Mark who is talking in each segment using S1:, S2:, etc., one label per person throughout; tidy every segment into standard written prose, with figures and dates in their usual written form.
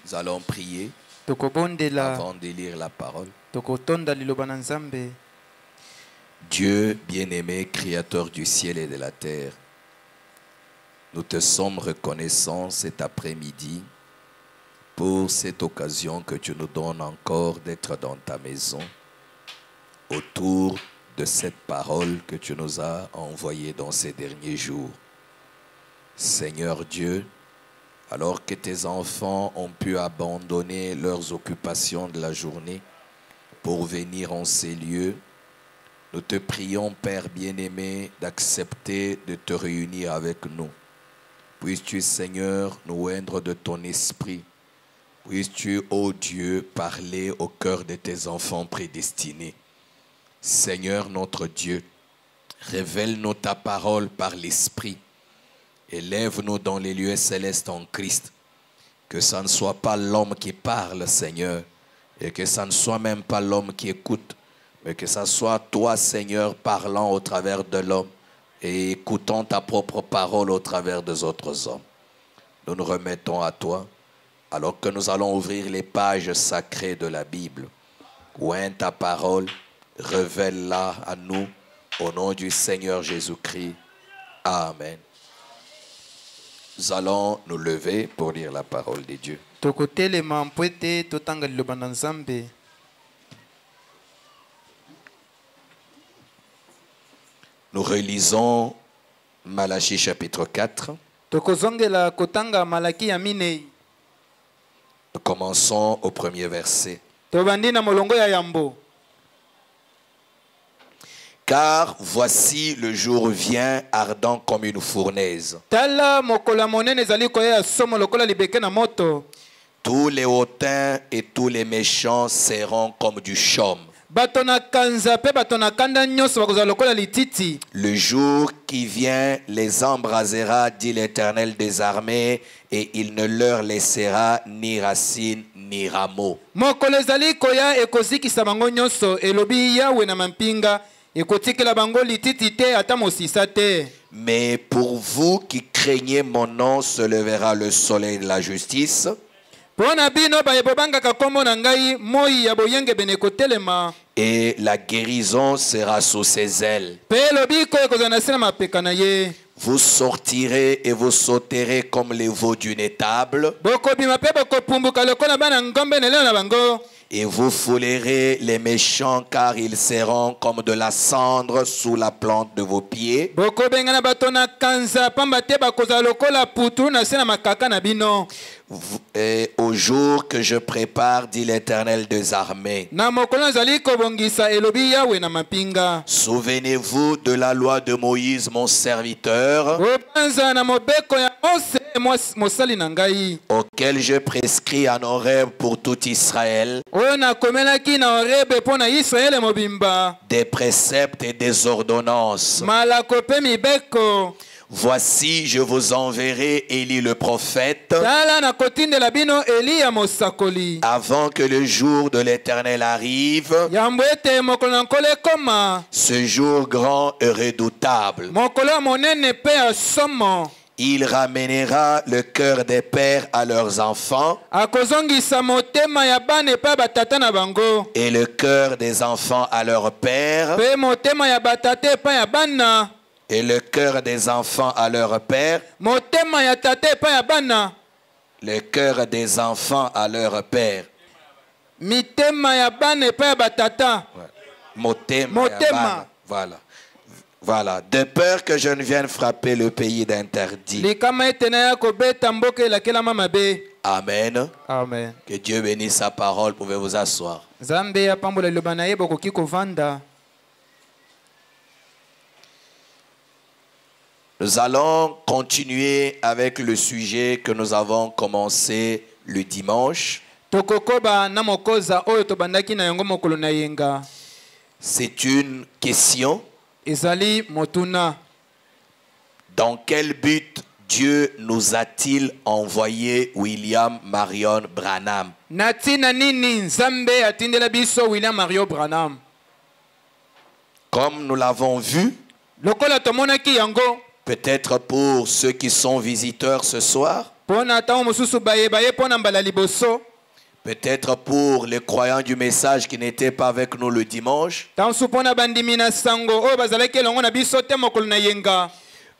S1: Nous allons prier avant de lire la parole. Dieu bien-aimé, créateur du ciel et de la terre, nous te sommes reconnaissants cet après-midi pour cette occasion que tu nous donnes encore d'être dans ta maison autour de cette parole que tu nous as envoyée dans ces derniers jours. Seigneur Dieu, alors que tes enfants ont pu abandonner leurs occupations de la journée pour venir en ces lieux, nous te prions, Père bien-aimé, d'accepter de te réunir avec nous. Puisses-tu, Seigneur, nous oindre de ton esprit. Puisses-tu, ô Dieu, parler au cœur de tes enfants prédestinés. Seigneur notre Dieu, révèle-nous ta parole par l'esprit. Élève-nous dans les lieux célestes en Christ. Que ça ne soit pas l'homme qui parle, Seigneur, et que ça ne soit même pas l'homme qui écoute, mais que ça soit toi, Seigneur, parlant au travers de l'homme et écoutant ta propre parole au travers des autres hommes. Nous nous remettons à toi, alors que nous allons ouvrir les pages sacrées de la Bible. Oins ta parole, révèle-la à nous, au nom du Seigneur Jésus-Christ. Amen. Nous allons nous lever pour lire la parole de Dieu. Nous relisons Malachie chapitre 4. Nous commençons au premier verset. Car voici le jour vient ardent comme une fournaise. Tous les hautains et tous les méchants seront comme du chaume. Le jour qui vient les embrasera, dit l'Éternel des armées, et il ne leur laissera ni racine ni rameau. Mais pour vous qui craignez mon nom, se lèvera le soleil de la justice. Et la guérison sera sous ses ailes. Vous sortirez et vous sauterez comme les veaux d'une étable. Et vous foulerez les méchants, car ils seront comme de la cendre sous la plante de vos pieds. Et au jour que je prépare, dit l'Éternel des armées. Souvenez-vous de la loi de Moïse, mon serviteur, auquel je prescris en Horeb pour tout Israël, des préceptes et des ordonnances. Voici, je vous enverrai Élie le prophète, avant que le jour de l'Éternel arrive, ce jour grand et redoutable. Il ramènera le cœur des pères à leurs enfants et le cœur des enfants à leurs pères et le cœur des enfants à leur père, le cœur des enfants à leur père. Voilà. Voilà. De peur que je ne vienne frapper le pays d'interdit. Amen.
S2: Amen.
S1: Que Dieu bénisse sa parole. Pouvez vous asseoir. Nous allons continuer avec le sujet que nous avons commencé le dimanche. C'est une question. Dans quel but Dieu nous a-t-il envoyé William Marion Branham? Comme nous l'avons vu, Peut-être pour ceux qui sont visiteurs ce soir. Peut-être pour les croyants du message qui n'étaient pas avec nous le dimanche.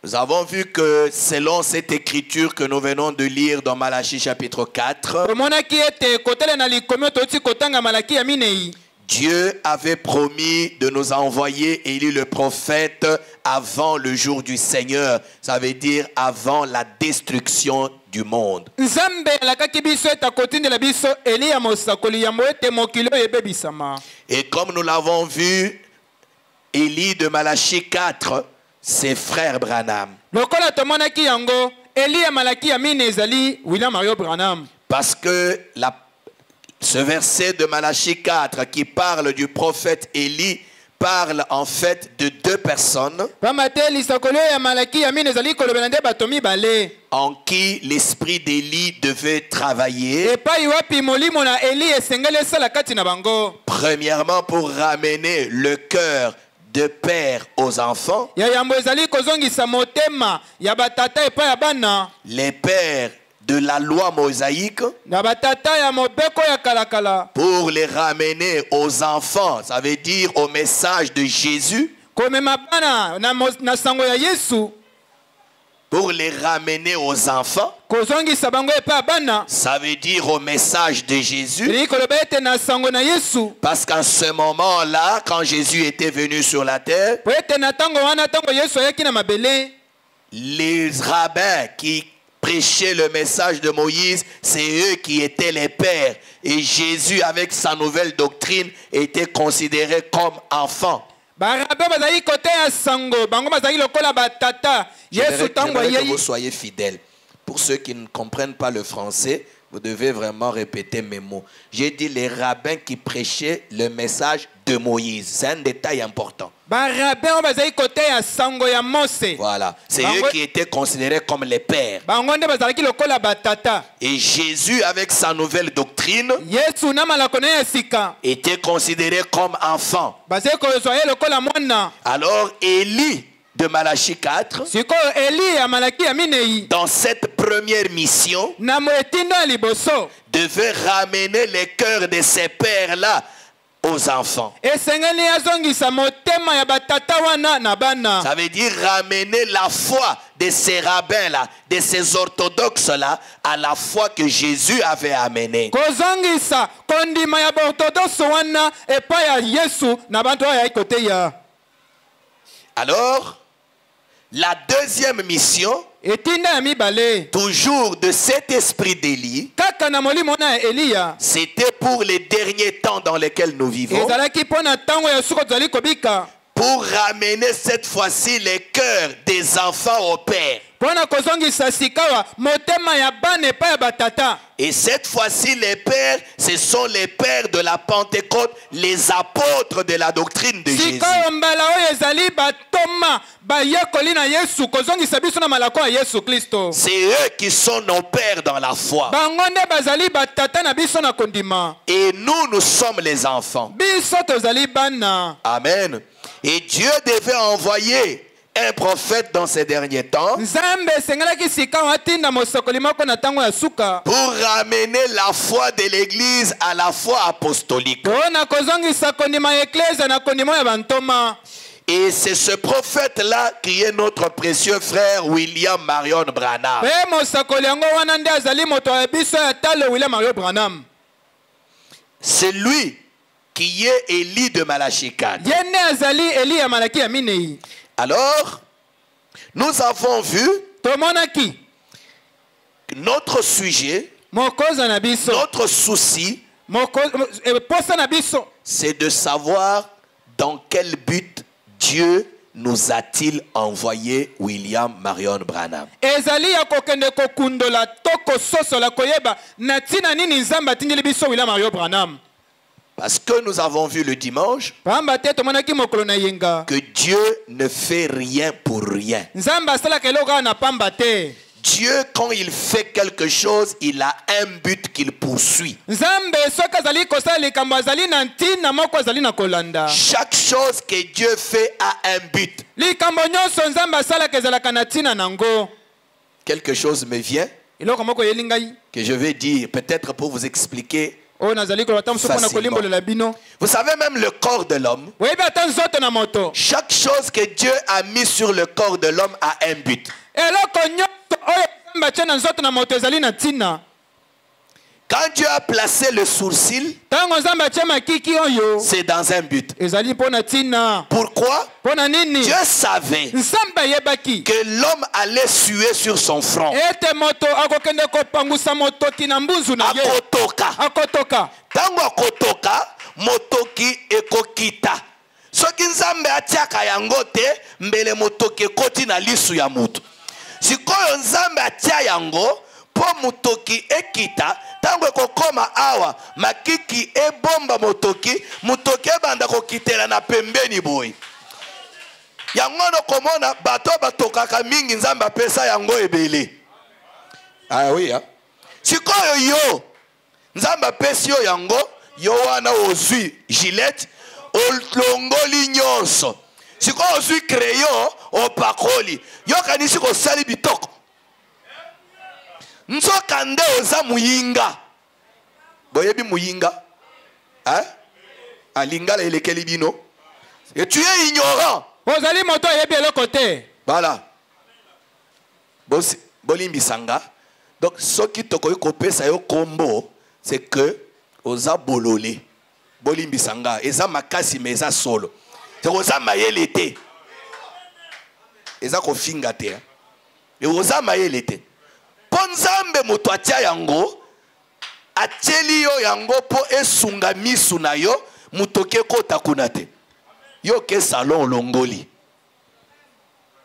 S1: Nous avons vu que selon cette écriture que nous venons de lire dans Malachie chapitre 4, Dieu avait promis de nous envoyer Élie le prophète avant le jour du Seigneur. Ça veut dire avant la destruction du monde. Et comme nous l'avons vu, Élie de Malachie 4, c'est frère Branham. Parce que ce verset de Malachie 4 qui parle du prophète Élie parle en fait de deux personnes en qui l'esprit d'Élie devait travailler. Premièrement, pour ramener le cœur de père aux enfants. Les pères de la loi mosaïque, pour les ramener aux enfants, ça veut dire au message de Jésus, pour les ramener aux enfants, ça veut dire au message de Jésus, parce qu'en ce moment-là, quand Jésus était venu sur la terre, les rabbins qui prêchaient le message de Moïse, c'est eux qui étaient les pères. Et Jésus, avec sa nouvelle doctrine, était considéré comme enfant. J'aimerais que vous soyez fidèles. Pour ceux qui ne comprennent pas le français, vous devez vraiment répéter mes mots. J'ai dit les rabbins qui prêchaient le message de Moïse. C'est un détail important. Voilà. C'est eux qui étaient considérés comme les pères. Et Jésus, avec sa nouvelle doctrine, était considéré comme enfant. Alors, Élie de Malachie 4, dans cette première mission, devait ramener les cœurs de ces pères-là aux enfants. Ça veut dire ramener la foi de ces rabbins-là, de ces orthodoxes-là, à la foi que Jésus avait amenée. Alors, la deuxième mission, toujours de cet esprit d'Élie, c'était pour les derniers temps dans lesquels nous vivons, pour ramener cette fois-ci les cœurs des enfants au Père. Et cette fois-ci, les pères, ce sont les pères de la Pentecôte, les apôtres de la doctrine de Jésus. C'est eux qui sont nos pères dans la foi. Et nous sommes les enfants. Amen. Et Dieu devait envoyer un prophète dans ces derniers temps pour ramener la foi de l'Église à la foi apostolique. Et c'est ce prophète-là qui est notre précieux frère William Marion Branham. C'est lui qui est Élie de Malachie 4. Alors, nous avons vu notre sujet, notre souci, c'est de savoir dans quel but Dieu nous a-t-il envoyé William Marion Branham. Parce que nous avons vu le dimanche que Dieu ne fait rien pour rien. Dieu, quand il fait quelque chose, il a un but qu'il poursuit. Chaque chose que Dieu fait a un but. Quelque chose me vient que je vais dire, peut-être pour vous expliquer. Facilement. Vous savez, même le corps de l'homme, chaque chose que Dieu a mis sur le corps de l'homme a un but. Quand Dieu a placé le sourcil, c'est dans un but. Pourquoi? Dieu savait que l'homme allait suer sur son front. Akotoka. Tango akotoka, motoki ekokita. Soki nzambe atiaka yango te, mbele motoki ekoti na lisu ya mutu. Sikoyo nzambe atia yango, po motoki ekita, tango ekokoma awa, makiki ebomba motoki, motoki ebanda kokitela na pembeni boy. Yango no komona, bato batokaka mingi nzambe apesa yango ebele. Ah oui, hein? Sikoyo yo, nzambe apesi yo yango, yo wana ozui gilet, olongoli nyonso. Sikoyo ozui crayon, opakoli. Yo kanisi kosali bitoko. Nzoka nde oza muyinga. Boyebi muyinga? Hein? Alingala elekeli bino. Et tu es ignorant.
S2: Ozali moto yebi eloko te.
S1: Voilà. Bolimbi sanga. Donc ce qui te kope sa yo kombo, c'est que oza bololé. Bolimbi sanga, eza makasi mais eza solo. C'est oza mayele te. Eza ko finga te. Et oza mayele te. Ponzambe moto atia yango, atieli yo yango po esunga misu na yo, mutoke kota kunate. Yo ke salon longoli.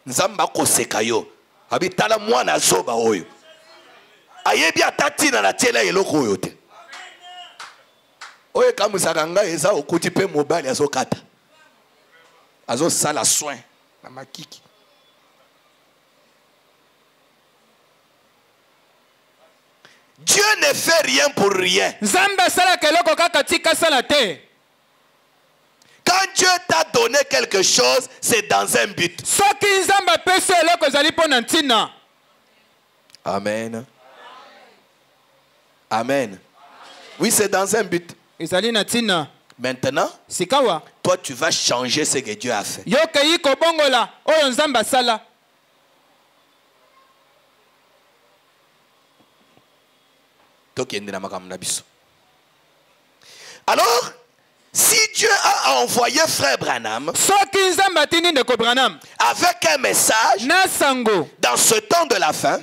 S1: Nzamba koseka yo. Abitala mwana zoba oyo. Ayebi atatina na tiela eloko oyo te. Oye kamusaka nga eza okuti pe mobali azokata. Azo sala soin na makiki. Dieu ne fait rien pour rien. Quand Dieu t'a donné quelque chose, c'est dans un but. Amen. Amen. Oui, c'est dans un but. Maintenant, toi, tu vas changer ce que Dieu a fait. Alors, si Dieu a envoyé frère Branham avec un message dans ce temps de la fin,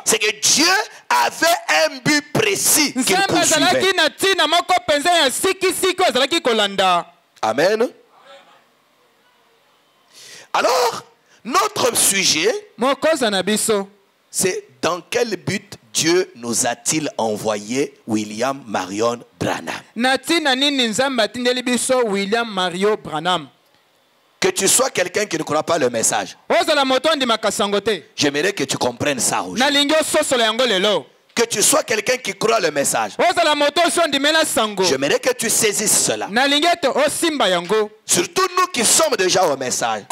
S1: c'est que Dieu avait un but précis qu'il poursuivait. Amen. Alors, notre sujet, c'est dans quel but Dieu nous a-t-il envoyé William Marion Branham? Que tu sois quelqu'un qui ne croit pas le message, j'aimerais que tu comprennes ça aujourd'hui. Que tu sois quelqu'un qui croit le message, j'aimerais que tu saisisses cela. Surtout nous qui sommes déjà au message.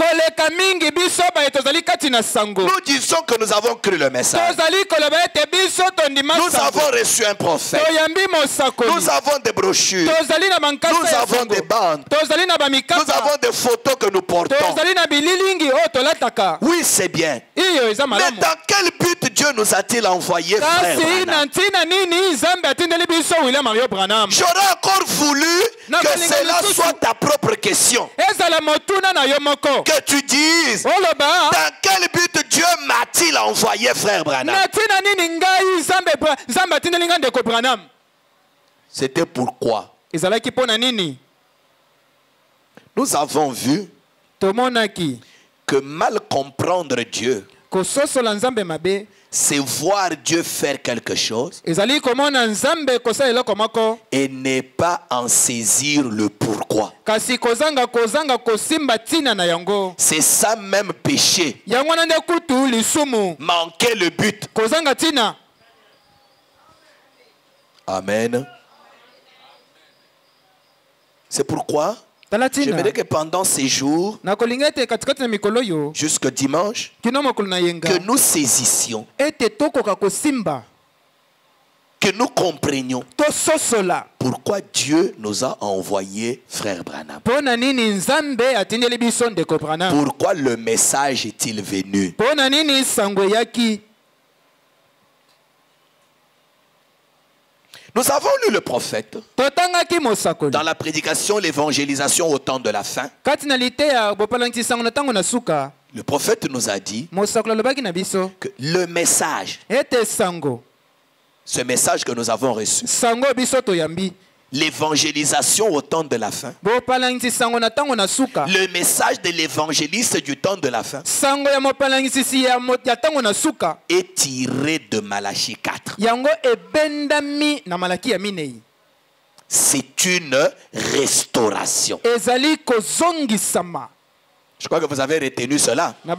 S1: Nous disons que nous avons cru le message. Nous avons reçu un prophète. Nous avons des brochures. Nous avons des bandes. Nous avons des photos que nous portons. Oui, c'est bien. Mais dans quel but Dieu nous a-t-il envoyé, frère Branham? J'aurais encore voulu que cela soit ta propre question. Que tu dises, dans quel but Dieu m'a-t-il envoyé, frère Branham? C'était pourquoi nous avons vu que mal comprendre Dieu c'est voir Dieu faire quelque chose
S2: ezali komona nzambe kosa eloko moko
S1: et ne pas en saisir le pourquoi.
S2: kasi kozanga kosimba tina na yango.
S1: C'est ça même péché.
S2: Yango na nde kutu lisumu.
S1: Manquer le but.
S2: Kozanga tina.
S1: Amen. C'est pourquoi j'aimerais que pendant ces jours, jusqu'au dimanche, que nous saisissions, que nous comprenions pourquoi Dieu nous a envoyé Frère Branham. Pourquoi le message est-il venu? Nous avons lu le prophète dans la prédication, l'évangélisation au temps de la fin. Le prophète nous a dit que le message, ce message que nous avons reçu, l'évangélisation au temps de la fin, le message de l'évangéliste du temps de la fin est tiré de Malachie 4. C'est une restauration. Je crois que vous avez retenu cela. Le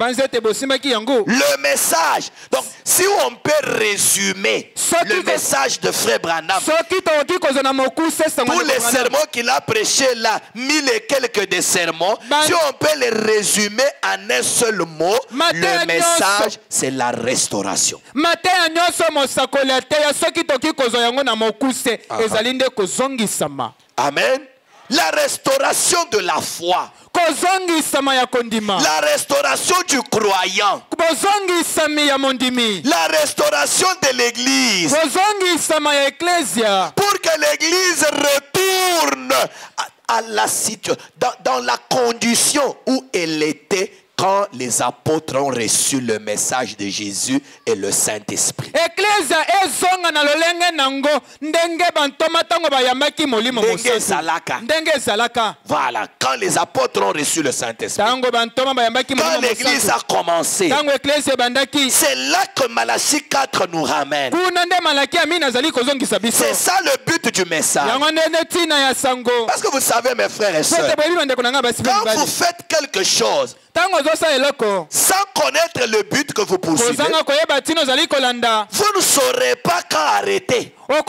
S1: message. Donc, si on peut résumer le message de Frère Branham, tous les sermons qu'il a prêchés là, 1000 et quelques des sermons, si on peut les résumer en un seul mot, le message, c'est la restauration. Amen. La restauration de la foi. La restauration du croyant. La restauration de l'église. Pour que l'église retourne à la situation, dans la condition où elle était quand les apôtres ont reçu le message de Jésus et le Saint-Esprit. Voilà, quand les apôtres ont reçu le Saint-Esprit, quand l'église a commencé, c'est là que Malachie 4 nous ramène. C'est ça le but du message. Parce que vous savez, mes frères et sœurs, quand vous faites quelque chose sans connaître le but que vous poursuivez, vous ne saurez pas quand arrêter. Quand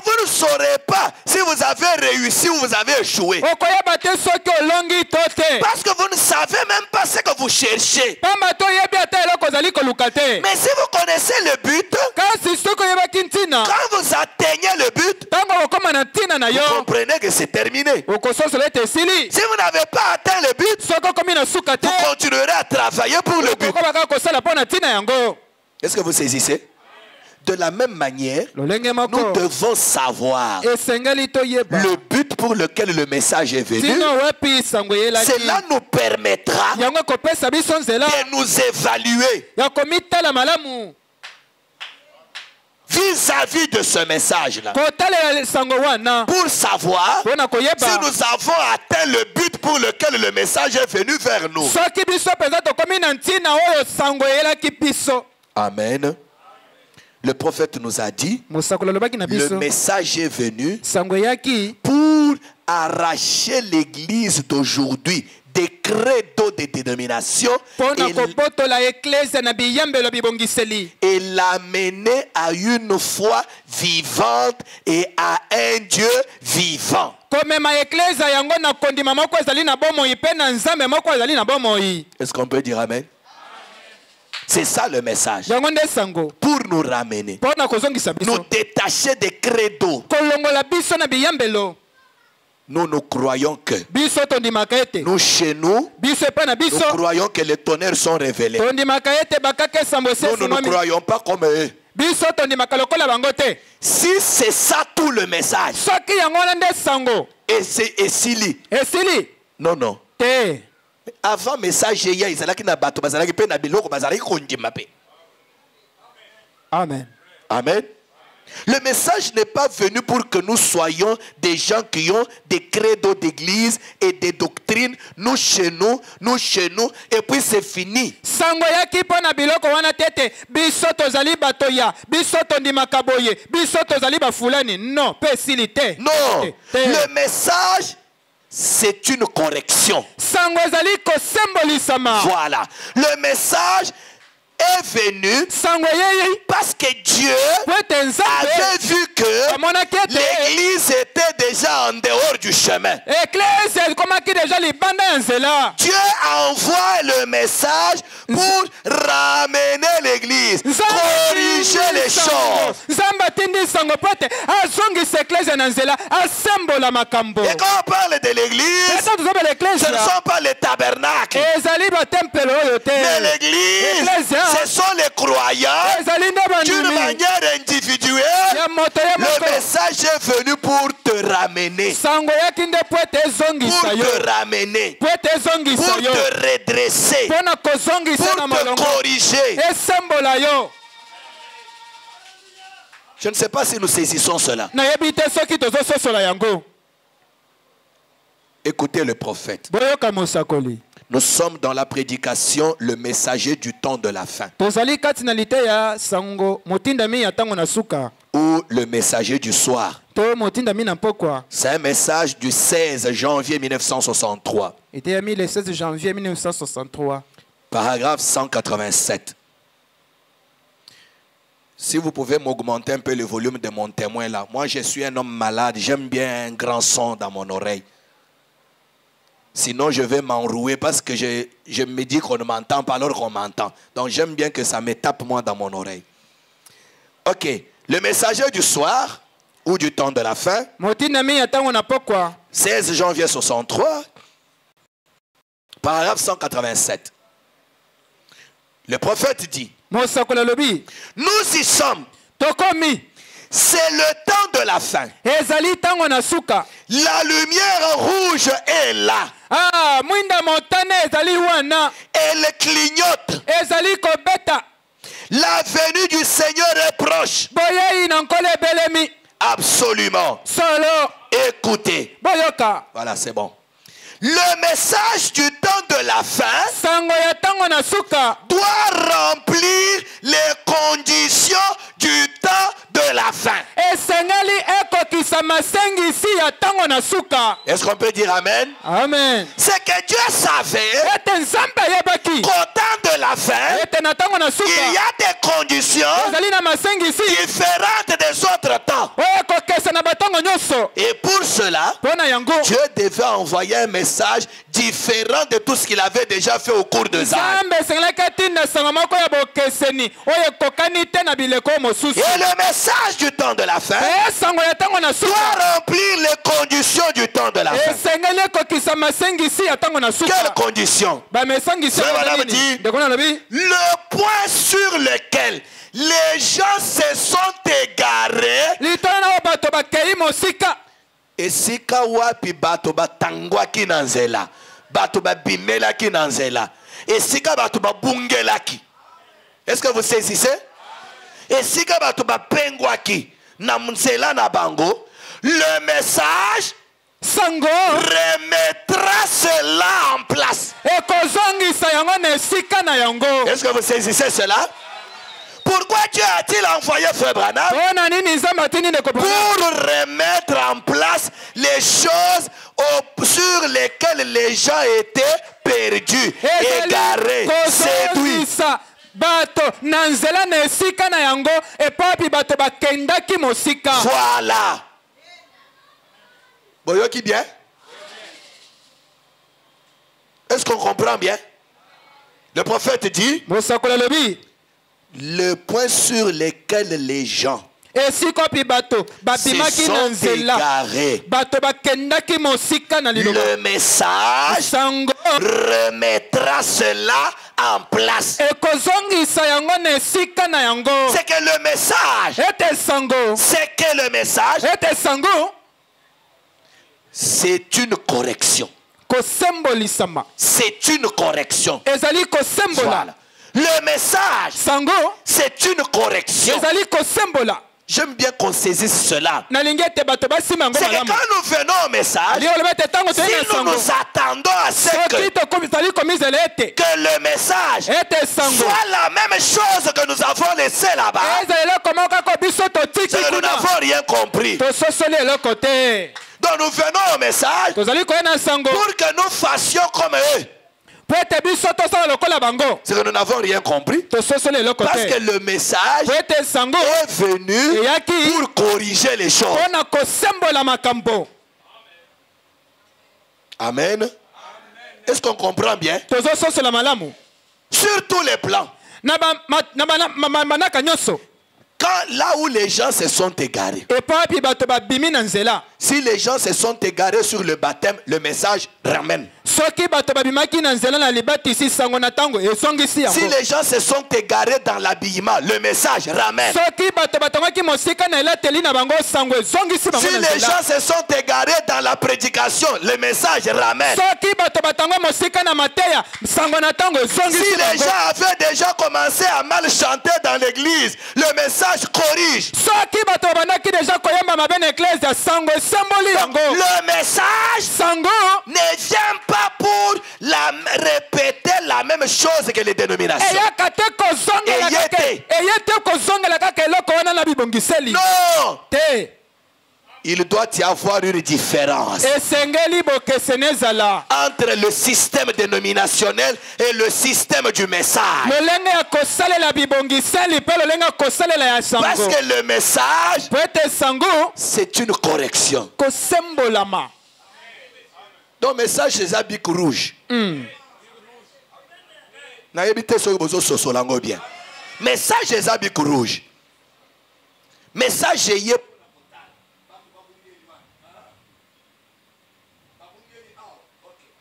S1: vous ne saurez pas si vous avez réussi ou vous avez échoué. Parce que vous ne savez même pas ce que vous cherchez. Mais si vous connaissez le but, quand vous atteignez le but, vous comprenez que c'est terminé. Si vous n'avez pas atteint le but, vous continuerez à travailler pour le but. Est-ce que vous saisissez? De la même manière, nous devons savoir le but pour lequel le message est venu. Cela nous permettra de nous évaluer vis-à-vis de ce message-là. Pour savoir si nous avons atteint le but pour lequel le message est venu vers nous. Amen. Le prophète nous a dit, le message est venu pour arracher l'église d'aujourd'hui des credos de dénomination et l'amener à une foi vivante et à un Dieu vivant. Est-ce qu'on peut dire amen? C'est ça le message. Pour nous ramener, nous détacher des credos. Nous croyons que nous chez nous, nous croyons que les tonnerres sont révélés. Nous ne croyons pas comme eux. Si c'est ça tout le message, et Sili, non, non. Avant message Amen. Amen. Le message n'est pas venu pour que nous soyons des gens qui ont des credos d'église et des doctrines. Nous chez nous, et puis c'est fini.
S2: Sango yaki pona biloko wana tete biso tozali batoya biso tondimaka boye biso tozali bafulani non pesilite.
S1: Non, le message c'est une correction.
S2: Sango ezali ko symbolisama.
S1: Voilà, le message est venu parce que Dieu avait vu que l'église était déjà en dehors du chemin. Dieu envoie le message pour ramener l'église, corriger les choses. Et quand on parle de l'église, ce ne sont pas les tabernacles, mais l'église, ce sont les croyants d'une manière individuelle. Le message est venu pour te ramener, pour te ramener, pour te redresser, pour te corriger. Je ne sais pas si nous saisissons cela. Écoutez le prophète. Nous sommes dans la prédication, le messager du temps de la fin. Ou le messager du soir. C'est un message du 16 janvier 1963. Paragraphe 187. Si vous pouvez m'augmenter un peu le volume de mon témoin là. Moi je suis un homme malade, j'aime bien un grand son dans mon oreille. Sinon, je vais m'enrouer parce que je me dis qu'on ne m'entend pas alors qu'on m'entend. Donc, j'aime bien que ça me tape moi dans mon oreille. Ok. Le messager du soir ou du temps de la fin. 16 janvier 63. Paragraphe 187. Le prophète dit. Nous y sommes. C'est le temps de la fin. La lumière rouge est là. Elle clignote. La venue du Seigneur est proche. Absolument. Écoutez. Voilà, c'est bon. Le message du temps de la fin doit remplir les conditions du temps de la fin. Est-ce qu'on peut dire Amen?
S2: Amen.
S1: C'est que Dieu savait qu'au temps de la fin, il y a des conditions différentes des autres temps. Et pour cela, Dieu devait envoyer un message différent de tout ce qu'il avait déjà fait au cours de ça. Et le message du temps de la fin doit remplir les conditions du temps de la fin. Quelles conditions? Le point sur lequel les gens se sont égarés. Esika wapi bato batangwaki na nzela, bato babimelaki na nzela, esika bato babungelaki. Est-ce que vous saisissez? Esika bato bapengwaki na nzela na bango, le message remettra cela en place. Est-ce que vous saisissez cela? Pourquoi Dieu a-t-il envoyé Frère Branham? Pour remettre en place les choses sur lesquelles les gens étaient perdus, égarés, séduits. Voilà. Boyoki bien? Est-ce qu'on comprend bien? Le prophète dit le point sur lequel les gens se sont égarés. Le message remettra cela en place. C'est que le message, c'est une correction. C'est une correction. Voilà. Le message, c'est une correction. J'aime bien qu'on saisisse cela.
S2: nalingi ete bato basimba yango
S1: C'est que
S2: malamu
S1: quand nous venons au message,
S2: ali oloba ete ntango toyei na
S1: si nous
S2: sango
S1: nous attendons à ce
S2: soki tozali komizela ete
S1: que le message
S2: ete sango
S1: soit la même chose que nous avons laissé là-bas,
S2: ezala eloko moko kaka biso totiki
S1: c'est que nous
S2: kuna
S1: n'avons rien compris.
S2: tososoli eloko te
S1: Donc nous venons au message
S2: tozali koya na sango
S1: pour que nous fassions comme eux.
S2: po ete biso tosala lokola bango
S1: C'est que nous n'avons rien compris.
S2: tososoli eloko
S1: Parce que
S2: te
S1: le message
S2: po ete sango
S1: est venu
S2: eyaki
S1: pour corriger les choses.
S2: mpona kosembola makambo
S1: Amen. Est-ce qu'on comprend bien?
S2: tozososola malamu
S1: Sur tous les plans.
S2: na manaka nyonso
S1: Quand là où les gens se sont égarés,
S2: epo api bato babimi na nzela
S1: si les gens se sont égarés sur le baptême, le message ramène.
S2: soki bato babimaki na nzela na libatisi sango na ntango esongisi
S1: Si
S2: yango
S1: les gens se sont égarés dans l'habillement, le message ramène.
S2: soki bato batongaki mosika na elateli na bango sango ezongisi bango
S1: Si
S2: na
S1: les
S2: nzela
S1: gens se sont égarés dans la prédication, le message ramène.
S2: soki bato batango mosika na mateya sango na ntango
S1: Si
S2: ezongisi
S1: les
S2: bango
S1: gens avaient déjà commencé à mal chanter dans l'église, le message corrige.
S2: soki bato babandaki deja koyemba mabe na eklezia sango esemboli yango
S1: Le message
S2: sango
S1: ne vient pas pour répéter la même chose que les dénominations.
S2: eyaka te kozongela
S1: Eye
S2: kaka
S1: te.
S2: eye te kozongela kaka eloko wana na bibongiseli
S1: Non,
S2: te
S1: il doit y avoir une différence
S2: esengeli bokeseni ezala
S1: entre le système dénominationnel et le système du message.
S2: lolenge ya kosalela bibongiseli mpe lolenge ya kosalela ya
S1: Parce
S2: sango
S1: que le message,
S2: po ete sango
S1: c'est une correction.
S2: kosembolama
S1: Donc, message c'est un bic rouge. Nayebi te soki bozososola yango bien. Message c'est un bic rouge. Message ye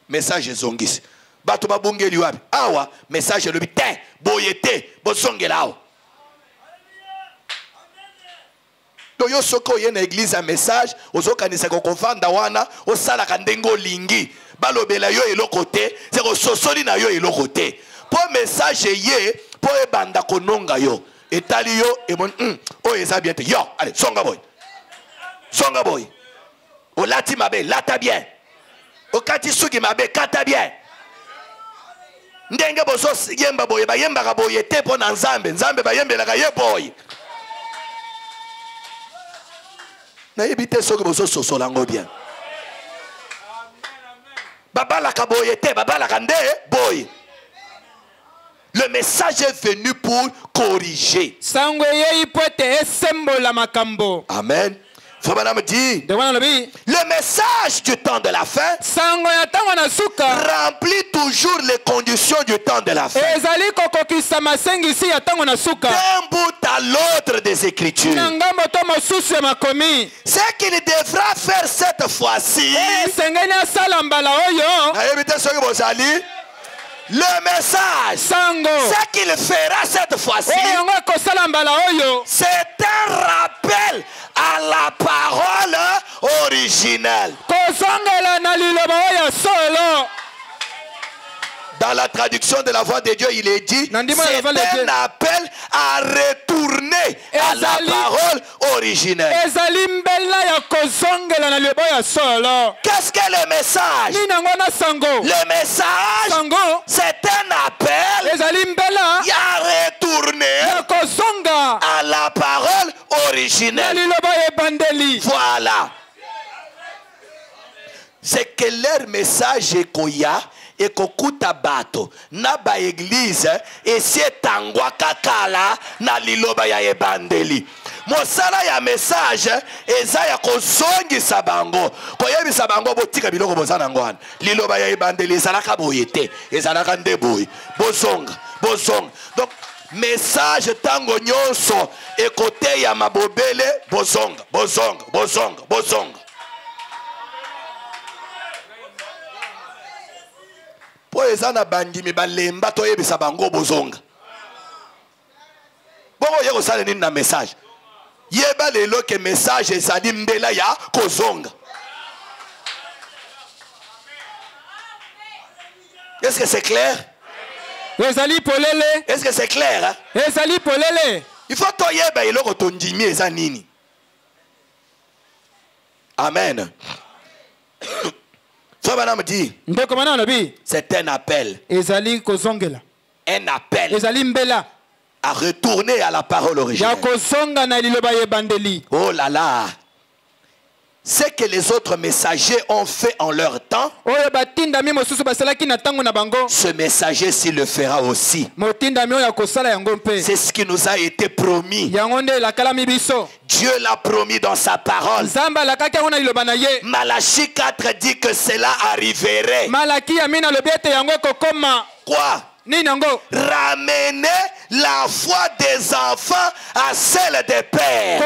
S1: message ezongisi bato babungeli wapi awa message elobi te boye te bozongela awa. donc yo soki oye na église ya message ozokanisaka kovanda wana osalaka ndenge olingi balobela yo eloko te se kososoli na yo eloko te mpo message ye mpo ebanda kononga yo etali yo emoni oyo eza bien te yo ale songa boy olati mabe lata bien okati suki mabe kata bien ndenge bozo yemba boye bayembaka boye te mpo na nzambe bayembelaka ye boye nayebi te soki bozososola yango bien babalaka boye te babalaka nde boye. Le message est venu pour corriger.
S2: sango eyei po ete esembola makambo
S1: Amen. Frère Branham dit,
S2: de wana lobi
S1: le message du temps de la fin
S2: sango ya ntango na suka
S1: remplit toujours les conditions du temps de la fin.
S2: ezali kokokisa masengisi ya ntango na suka
S1: D'un bout à l'autre des Écritures.
S2: na ngambo to mosusu ya makomi
S1: Ce qu'il devra faire cette fois-ci,
S2: esengeli asala mbala oyo
S1: nayebi te soki bozali, le message,
S2: sango
S1: ce qu'il fera cette fois-ci,
S2: oyo yango ekosala mbala oyo
S1: c'est un rappel à la parole originelle.
S2: kozongela na liloba oyo solo
S1: Dans la traduction de la voix de Dieu, il est dit,
S2: Nandima la voix de
S1: c'est
S2: Dieu.
S1: un appel à retourner à la
S2: Ezali.
S1: parole originelle.
S2: ezali mbela ya kozongela na liloba oyo solo
S1: Qu'est-ce que le message?
S2: nini yango na sango
S1: Le message,
S2: sango
S1: c'est un appel
S2: ezali mbela
S1: à retourner
S2: ya kozonga
S1: à la parole
S2: na
S1: originelle.
S2: liloba oyo ebandeli
S1: Voilà. C'est que leur message est koya et kokuta bato na ba église et c'est tangwa kakala na liloba ya ebandeli. Mosala ya message eza ya kozongisa bango koyebisa bango botika biloko bozana ngwana liloba ya ebandeli ezalaka boye te ezalaka nde boye bozonga. Donc message tango nyonso ekote ya mabobele bozonga. Po eza na bandimi balemba toyebisa bango bozonga. Bongo ye kosala nini na message? Yeba lelo ke message ezali mbela ya kozonga. Est-ce que c'est clair?
S2: ezali polele
S1: Est-ce que c'est clair? Hein?
S2: ezali polele
S1: Il faut toyeba eloko tondimi eza nini. Amen. Frère me dit, c'est un appel. Un appel à retourner à la parole originelle. Oh là là. Ce que les autres messagers ont fait en leur temps, ce messager s'il le fera aussi. C'est ce qui nous a été promis. Dieu l'a promis dans sa parole. Malachie 4 dit que cela arriverait. Quoi? Ramener la foi des enfants à celle des pères.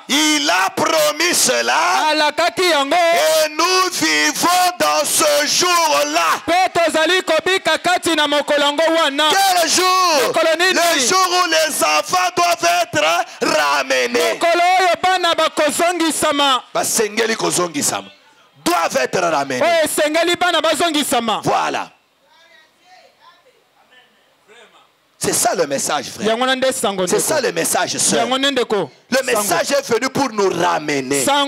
S1: Il a promis cela et nous vivons dans ce jour-là. Quel jour? Le jour où les enfants doivent être ramenés. Doivent être ramenés. Voilà. C'est ça le message, frère. C'est ça le message, sœur. Le message est venu pour nous ramener à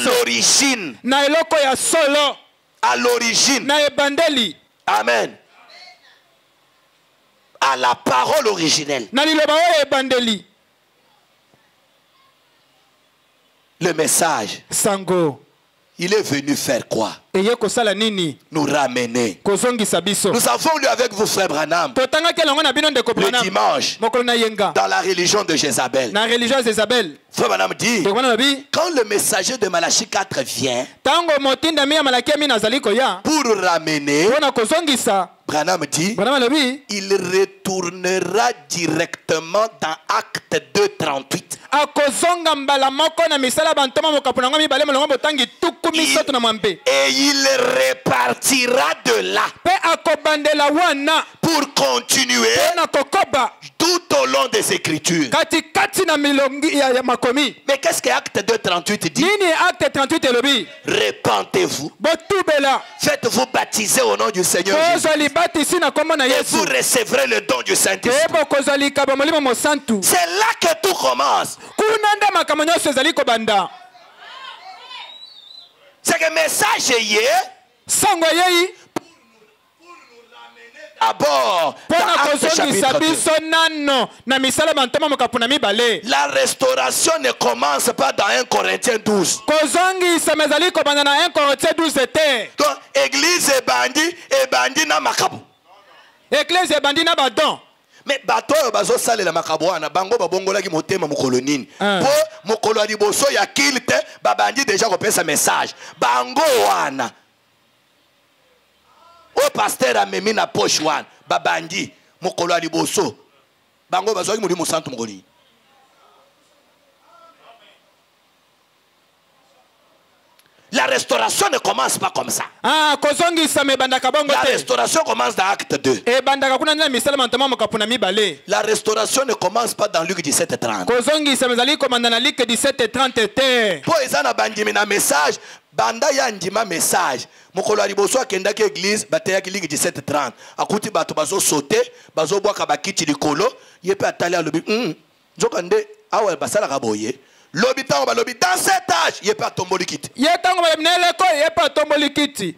S1: l'origine. À l'origine. Amen. À la parole originelle. Le message, il est venu faire quoi? Nous ramener. Nous avons lu avec vous, frère Branham, le dimanche, dans la religion de Jézabel. Frère Branham dit, quand le messager de Malachie 4 vient pour ramener, Branham dit, il retournera directement dans Acte 2:38. Et il repartira de là pour continuer tout au long des Écritures. Mais qu'est-ce que Acte 2:38 dit? Repentez-vous, faites-vous baptiser au nom du Seigneur Jésus, et vous recevrez le don du Saint-Esprit. C'est là que tout commence. C'est que le message est d'abord la restauration ne commence pas dans 1 Corinthiens 12. Donc, église et bandit na makabu.
S2: Église et bandit na badon.
S1: Mais bato bazo sale la makabwana bango babongola ki motema mukolo nini po mukolo ali boso ya kilte babandi déjà kopesa message bango wana o pasteur amemi na poche wana babandi mukolo ali boso bango bazo ki muri musantu mukoli. La restauration ne commence pas comme ça. La restauration commence dans Acte 2. La restauration ne commence pas dans Luc 17:30. Pour les gens qui ont message, banda yandima message. Mokolo aliboso akenda ki église bataya ki Luc 17:30. Akuti bato bazo sauter, bazo boaka bakiti likolo, yepe atali alobi nzokande awa basala kaboye. L'habitant dans cet âge, il n'est pas tombé quitte. Il n'est pas tombé quitte.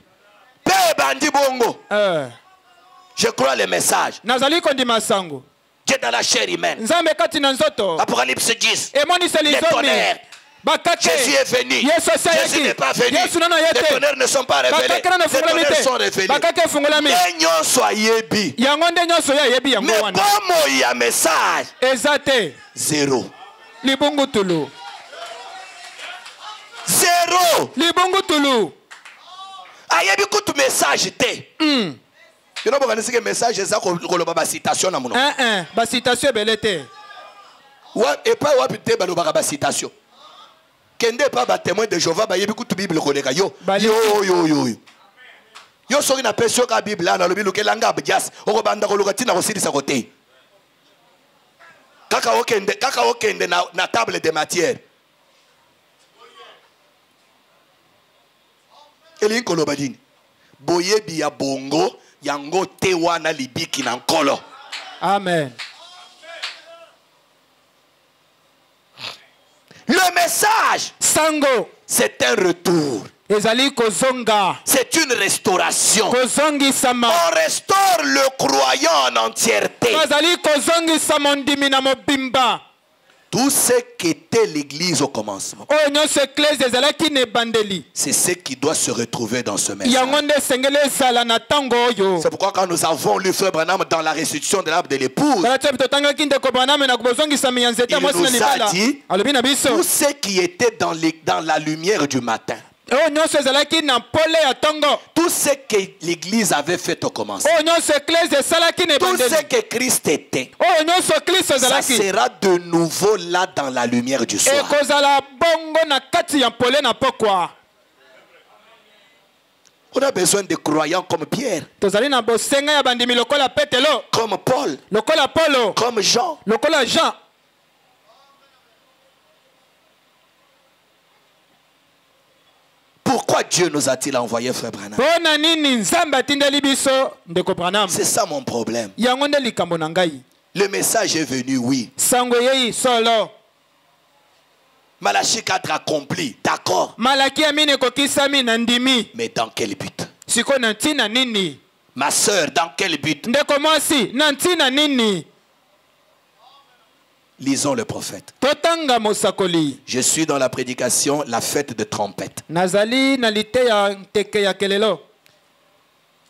S1: Père bandi bongo. Je crois le message. Dieu dans la chair humaine. Apocalypse 10. Les tonnerres. Jésus est venu. Jésus n'est pas venu. Les tonnerres ne sont pas révélés. Les tonnerres sont révélés. Mais comme il y a un message, zéro. Zéro. Ayebi kutu message te. You know bakani sike message eza ko ba citation na muno.
S2: Ba citation belete.
S1: Wa et pas wa pite ba lo ba citation. Kende pas ba témoin de Jéhovah ba yebi kutu Bible ko leka yo. Yo soki na pesio ka Bible na lobi lukelanga abjas oko banda ko lokati na ko silisa kote. Kaka okende na table de matière. Eli kolobadini. Boyebi ya bongo yango te wana libiki na nkolo.
S2: Amen.
S1: Le message,
S2: Sango.
S1: c'est un retour.
S2: Ezali kozonga.
S1: C'est une restauration.
S2: Kozongi sama.
S1: On restaure le croyant en entièreté.
S2: Ezali kozongi sama ndimi na mobimba.
S1: Tout ce qu'était l'église au commencement,
S2: Oyo nyonso eklese ezalaki na ebandeli.
S1: c'est ce qui doit se retrouver dans ce message.
S2: Yango nde esengeli ezala na ntango oyo.
S1: C'est pourquoi quand nous avons lu Frère Branham dans la restitution de l'âme de l'épouse,
S2: Tala te totangaki ndeko Branham na kobozongisa miyanzete
S1: il
S2: mwasi na
S1: nous a
S2: libala.
S1: dit
S2: Alobi na biso.
S1: tout ce qui était dans la lumière du matin,
S2: Oyo nyonso ezalaki na pole ya ntongo.
S1: tout ce que l'église avait fait au commencement,
S2: Oyo nyonso eklese esalaki na
S1: tout
S2: ebandeli.
S1: ce que Christ était,
S2: Oyo nyonso Kristo
S1: ça
S2: ezalaki.
S1: sera de nouveau là dans la lumière du soir.
S2: Ekozala bongo na kati ya pole na pokwa.
S1: On a besoin de croyants comme Pierre,
S2: Tozali na bosenga ya bandimi lokola Petelo,
S1: comme Paul,
S2: lokola Paulo,
S1: comme Jean.
S2: lokola Jean.
S1: Pourquoi Dieu nous a-t-il envoyé Frère Branham?
S2: Pona nini nzambe atindeli biso ndeko Branham?
S1: C'est ça mon problème.
S2: Yango nde likambo na ngai.
S1: Le message est venu, oui.
S2: Sango yei solo.
S1: Malachie 4 accompli, d'accord.
S2: Malaki ya mine kokisami na ndimi.
S1: Mais dans quel but?
S2: Siko na ntina nini?
S1: Ma sœur, dans quel but?
S2: Ndeko mwasi, na ntina nini?
S1: Lisons le prophète.
S2: Totanga mosakoli.
S1: Je suis dans la prédication, la fête de trompette.
S2: Nazali na lite ya teke ya kelelo.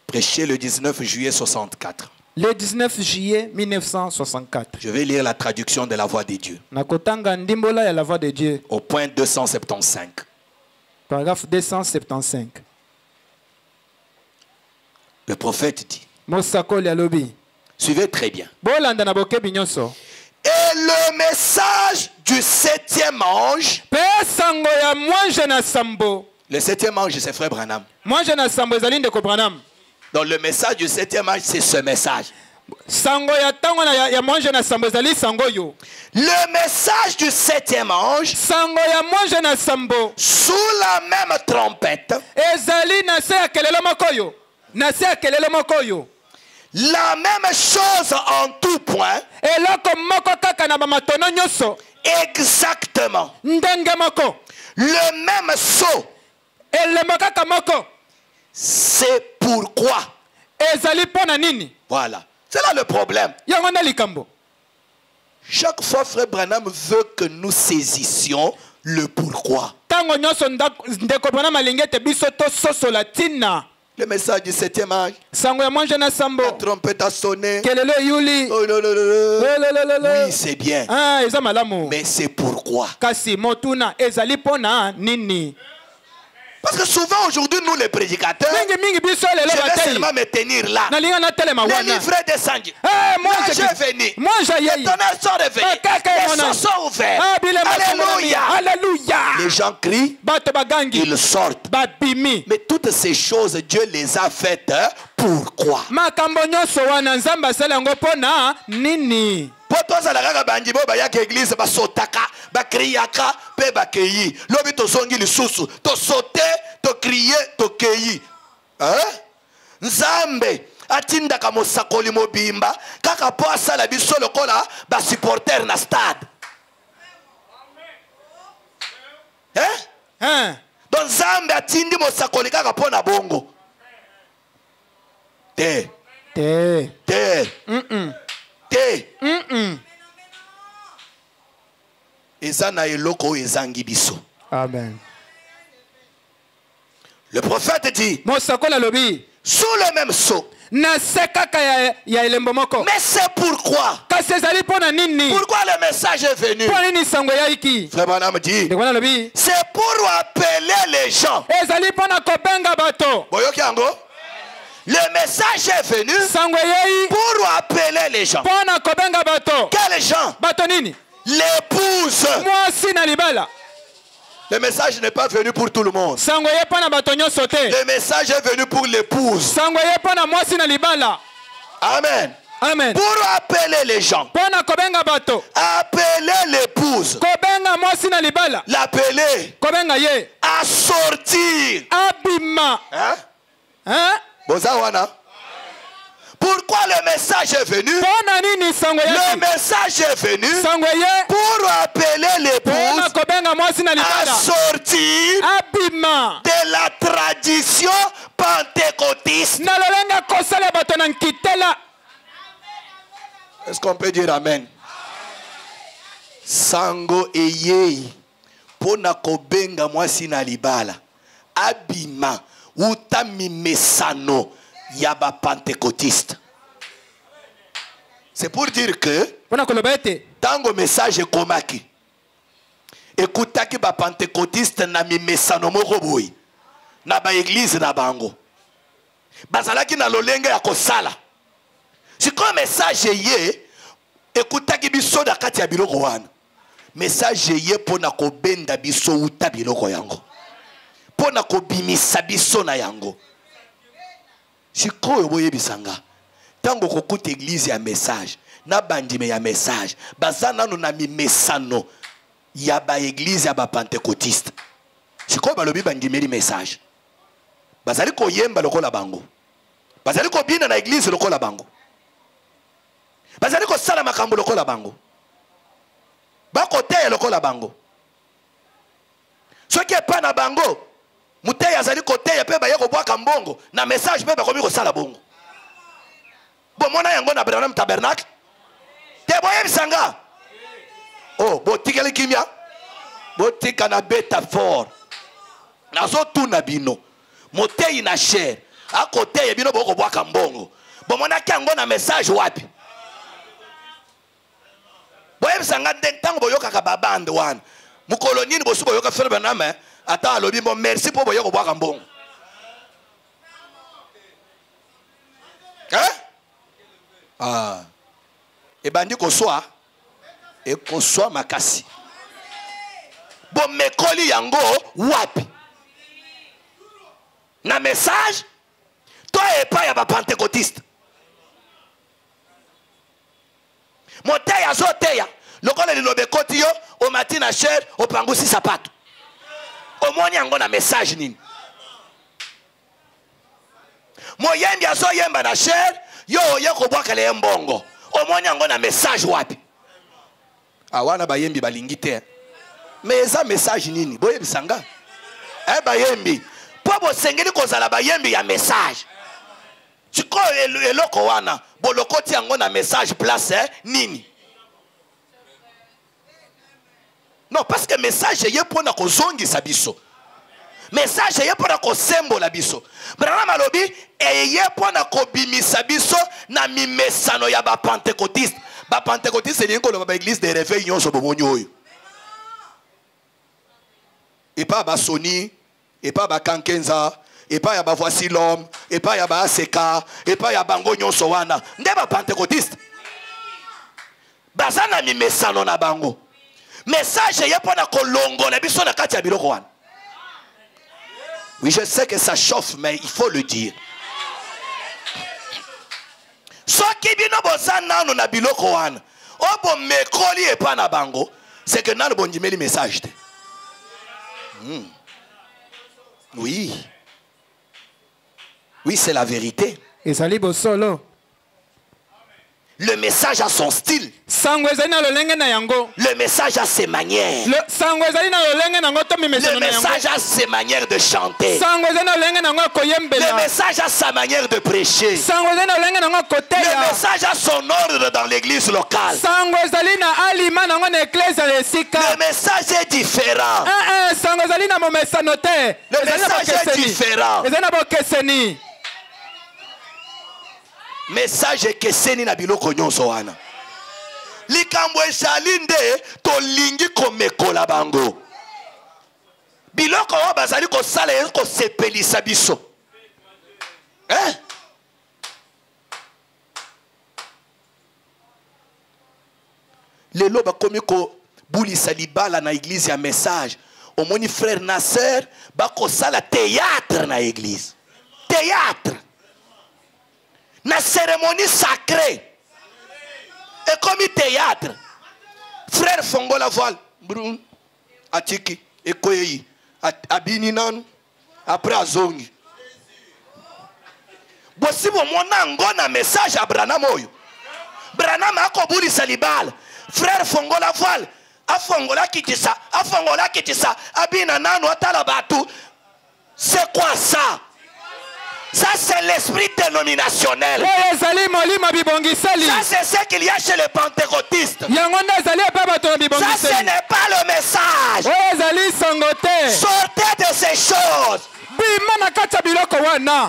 S1: Prêché le 19 juillet 64.
S2: Le 19 juillet 1964.
S1: Je vais lire la traduction de la voix de Dieu.
S2: Nakotanga ndimbola ya la voix de Dieu.
S1: Au point 275.
S2: Paragraphe 275.
S1: Le prophète dit,
S2: Mosakoli alobi.
S1: suivez très bien.
S2: Bolanda na bokebi nyonso.
S1: Et le message du 7e ange.
S2: Pe sango ya mwanje na sambo.
S1: Le 7e ange, c'est Frère Branham.
S2: Mwanje na sambo ezali ndeko Branham.
S1: Donc le message du 7e ange, c'est ce message.
S2: Sango ya tango na ya mwanje na sambo ezali sango yo.
S1: Le message du 7e ange,
S2: Sango ya mwanje na sambo.
S1: sous la même trompette,
S2: Ezali na se ya kelelo moko yo. Na se ya kelelo moko yo.
S1: la même chose en tout point,
S2: Eloko moko kaka na bamatono nyonso.
S1: exactement.
S2: Ndenge moko.
S1: Le même sceau.
S2: Elemo kaka moko.
S1: C'est pourquoi.
S2: Ezali pona nini?
S1: Voilà. C'est là le problème.
S2: Yango na likambo.
S1: Chaque fois, Frère Branham veut que nous saisissions le pourquoi.
S2: Tango nyonso ndeko Branham alingi te biso to soso la tina.
S1: Le message du 7e ange.
S2: Sango ya mwanje na sambo.
S1: La trompette a sonné.
S2: Kelelo yuli.
S1: Oh, là, là, là, là. Oui, c'est bien.
S2: Ah, eza malamu.
S1: Mais c'est pourquoi.
S2: Kasi motuna ezali pona nini?
S1: Parce que souvent aujourd'hui, nous les prédicateurs,
S2: Mingi biso lelo
S1: je vais
S2: batei.
S1: seulement me tenir là.
S2: Na linga na telema
S1: Les
S2: wana.
S1: livrets descendus.
S2: Eh, moi
S1: L'ange est venu.
S2: Moi
S1: Les
S2: j'ai
S1: tonnerres sont revenus. Les cieux sont ouverts. Alléluia.
S2: Alléluia.
S1: Les gens crient,
S2: Bato bagangi.
S1: ils sortent.
S2: Babimi.
S1: Mais toutes ces choses, Dieu les a faites. Pourquoi?
S2: Makambo nyonso wana nzamba sala yango pona nini?
S1: Potozalaka bandibo bayaka église basotaka bakriaka pe bakeyi lobi tozongi lisusu tosote tokriye tokeyi Nzambe atindaka mosakoli mobimba kaka po asala biso lokola basupporter na stade. Donc Nzambe atindi mosakoli kaka po na bongo te
S2: Te.
S1: te te eza na eloko oyo ezangi biso.
S2: Amen.
S1: Le prophète dit,
S2: Mosakola lobi.
S1: sous le même sceau.
S2: Na se kaka ya elembo moko.
S1: Mais c'est pourquoi.
S2: Kasi ezali pona nini?
S1: Pourquoi le message est venu?
S2: Pona nini sango ya iki?
S1: Frère Branham dit,
S2: Ndeko na lobi.
S1: c'est pour appeler les gens.
S2: Ezali pona kobenga bato.
S1: Boyoki yango? Le message est venu
S2: Sango yei
S1: pour appeler les gens.
S2: pona kobenga bato.
S1: Quels gens?
S2: Bato nini?
S1: L'épouse.
S2: Mwasi na libala.
S1: Le message n'est pas venu pour tout le monde.
S2: Sango ye pona bato nyonso te.
S1: Le message est venu pour l'épouse.
S2: Sango ye pona mwasi na libala.
S1: Amen.
S2: Amen.
S1: Pour appeler les gens.
S2: Pona kobenga bato.
S1: Appeler l'épouse.
S2: Kobenga mwasi na libala.
S1: L'appeler.
S2: Kobenga ye.
S1: À sortir.
S2: Abima.
S1: Hein?
S2: Hein?
S1: Boza wana. Pourquoi le message est venu? Le message est venu pour appeler l'épouse à sortir de la tradition pentecôtiste. Est-ce qu'on peut dire amen? Sango eye pona kobenga mwasi na libala abima utami mesano yaba pentecôtiste. C'est pour dire que tango message komaki ekutaki ba pentecôtiste na mi mesano moko boy na ba église na bango bazalaki na lolenge ya kosala. Siko message ye ekutaki biso da kati ya biloko wana. Message ye pona ko benda biso uta biloko yango. Pona ko bimisa biso na yango. Siko boye bisanga. Tango kokuta église ya message, na bandime ya message, bazana no na mi mesano ya ba église ya ba pentecôtiste. Siko balobi bandime li message. Bazali ko yemba lokola bango. Bazali ko bina na église lokola bango. Bazali ko sala makambo lokola bango. Bako teya lokola bango. Soki epa na bango, muteya azali ko teya pe ba yeko bwaka mbongo na message pe ba komi ko sala bongo. Bomona yango na Branham Tabernacle. Te boye bisanga. Oh, botikeli kimia. Botika na beta fort. Nazo tuna bino. Moteyi na cher. Ako teya bino boko bwaka mbongo. Bomona kango na message wapi? Boye bisanga ntango boyoka ka babande wana. Mukolonini bosu boyoka fere banama ata alobi mo merci po boyoko bwaka mbongo. Ah. Et bandi koswa et koswa makasi. Bon mekoli yango wapi? Na message toi et pas ya ba pentecôtiste. Moteya zoteya lokola lilobe koti yo o matina cher o pangusi sapato. O moni yango na message nini? Moyembi azo yemba na cher yo yeko bwakale mbongo. O moni yango na message wapi? Awana bayembi balingi te. Mais eza message nini? Boye bisanga. Bayembi. Po bo sengeli kozala bayembi ya message. Chiko eloko wana bolokoti yango na message place nini? Non, parce que message ye pona ko zongi sabiso. Message ye pona ko sembo la biso. Branham alobi ye pona ko bimisa biso na mimesano ya ba pentecôtiste. Ba pentecôtiste ni ko ba église de réveil nyonso bomonyo oyo. Et pas ba Sony, et pas ba Kankenza, et pas ya ba Voici l'homme, et pas ya ba Aseka, et pas ya bango nyonso wana. Nde ba pentecôtiste. Bazana mimesano na bango. Message ye pona kolongo na biso na kati ya biloko wana. Oui, je sais que ça chauffe, mais il faut le dire. Soki bino bozana no na biloko wana. Obo mekoli e pa na bango, c'est que nano bondimeli message te. Oui. Oui, c'est la vérité.
S2: Et ça libre solo.
S1: Le message a son style. Le message a ses manières. Le message a ses manières de chanter. Le message a sa manière de prêcher. Le message a son ordre dans l'église locale. Le message est différent. Le message est différent. Message keseni na biloko nyonso wana. Likambo eshalinde to lingi komekola bango. Biloko wa bazali ko sala ko sepelisa biso. Lelo ba komi ko bulisa libala na église ya message. Omoni frère Nasser ba ko sala théâtre na église. Théâtre. Na cérémonie sacrée. Et comme théâtre. Frère Fongo la voile. Brun. Atiki. Ekoyeyi. Abini nan. Après azongi. bosi bomona ngona message à Branham oyo. Branham akobulisa libala. Frère fongola voile. Afongola kitisa, abina nanu atala batu. C'est quoi ça? Ça c'est l'esprit dénominationnel. Ça c'est ce qu'il y a chez les pentecôtistes. Ça ce n'est pas le message. Sortez de ces choses.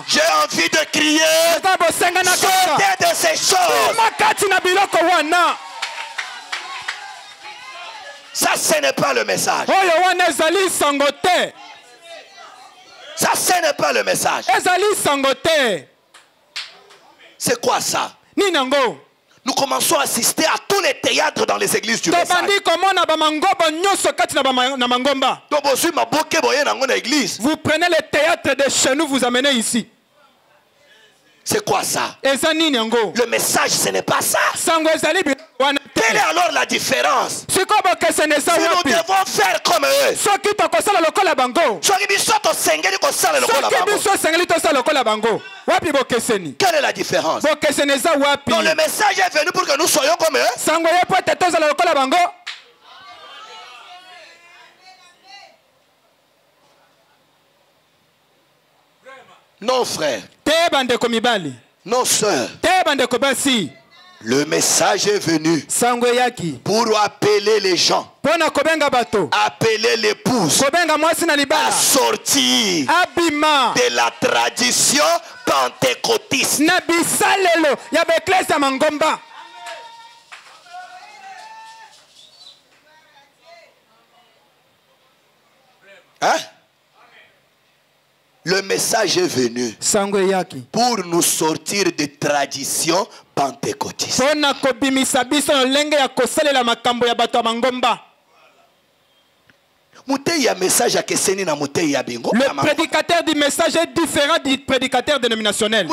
S1: J'ai envie de crier. Sortez de ces choses. Ça ce n'est pas le message. Ça ce n'est pas le message. C'est quoi ça? Nous commençons à assister à tous les théâtres dans les églises du message.
S2: Vous prenez les théâtres de chez nous, vous amenez ici.
S1: C'est quoi ça? Le message, ce n'est pas ça. Quelle est alors la différence? Si nous devons faire comme eux, quelle est la différence? Donc le message est venu pour que nous soyons comme eux. Non frère, non sœur, le message est venu pour appeler les gens, appeler l'épouse à sortir de la tradition pentecôtiste. Hein? Le message est venu pour nous sortir des traditions pentecôtistes.
S2: Le prédicateur du message est différent du prédicateur dénominationnel.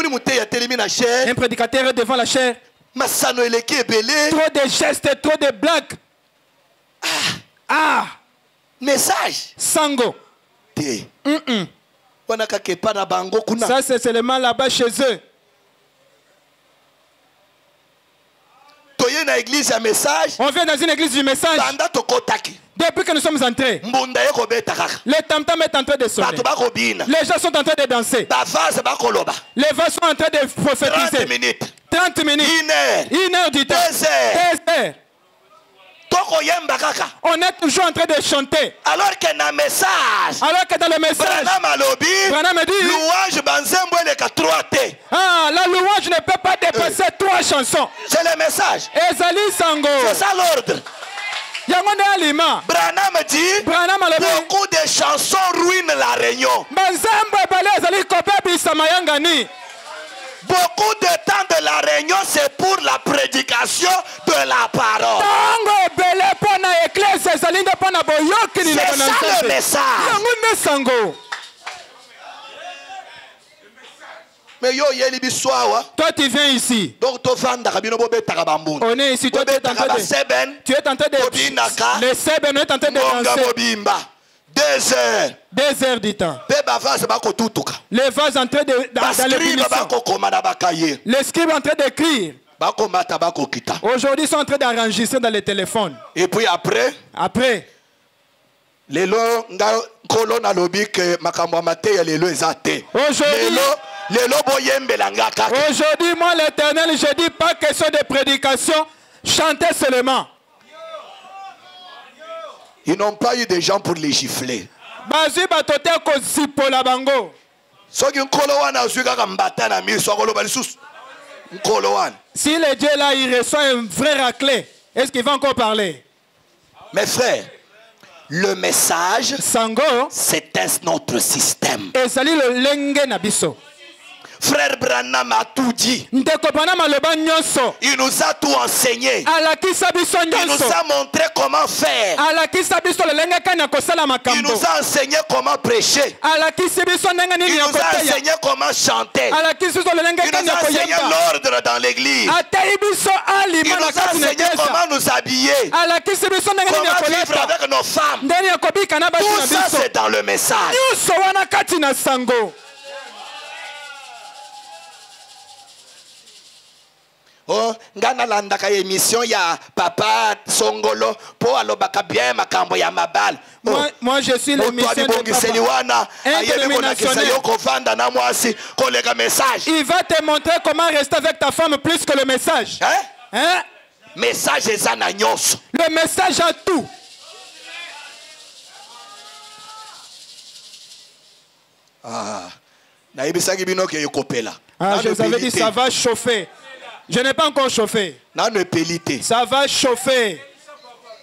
S2: Un prédicateur est devant la chair. Trop de gestes, trop de blagues.
S1: Message.
S2: Sango. Ça c'est seulement là-bas chez eux. On vient dans une église du message. Depuis que nous sommes entrés, le tam-tam est en train de sonner. Les gens sont en train de danser. Les vases sont en train de prophétiser. 30 minutes. 1 heure du temps. 2 heures. On est toujours en train de chanter.
S1: Alors que dans le message,
S2: Branham dit, la louange ne peut pas dépasser 3 chansons.
S1: C'est le message. C'est ça l'ordre. Branham dit, beaucoup de chansons ruinent la réunion. Beaucoup de temps de la réunion, c'est pour la prédication de la parole. C'est ça le message. Mais yo yeli biswawa.
S2: Toi tu viens ici.
S1: Donc to vanda kabino bobe takabambuni.
S2: On est ici, tu es en train de les seben est en train de danser.
S1: 2 heures.
S2: 2 heures du temps. Les vases en train de dans l'ébullition. Les scribes en train d'écrire. Aujourd'hui ils sont en train d'enregistrer dans les téléphones.
S1: Et puis après.
S2: Aujourd'hui, moi l'Éternel, je dis pas question de prédication, chantez seulement.
S1: Ils n'ont pas eu de gens pour les gifler.
S2: Si le Dieu là, il reçoit un vrai raclé, est-ce qu'il va encore parler?
S1: Mes frères, le message, c'est notre système. Frère Branham a tout dit. Il nous a tout enseigné. Il nous a montré comment faire. Il nous a enseigné comment prêcher. Il nous a enseigné comment chanter. Il nous a enseigné l'ordre dans l'église. Il nous a enseigné comment nous habiller. Comment vivre avec nos femmes. Tout ça c'est dans le message. Oh, ngana landaka émission ya papa Songolo po alobaka bien makambo ya mabal.
S2: Moi je suis l'émission de papa. Il va te montrer comment rester avec ta femme plus que le message.
S1: Hein? Message
S2: le message a tout. Je vous avais dit ça va chauffer. Je n'ai pas encore chauffé. Ça va chauffer.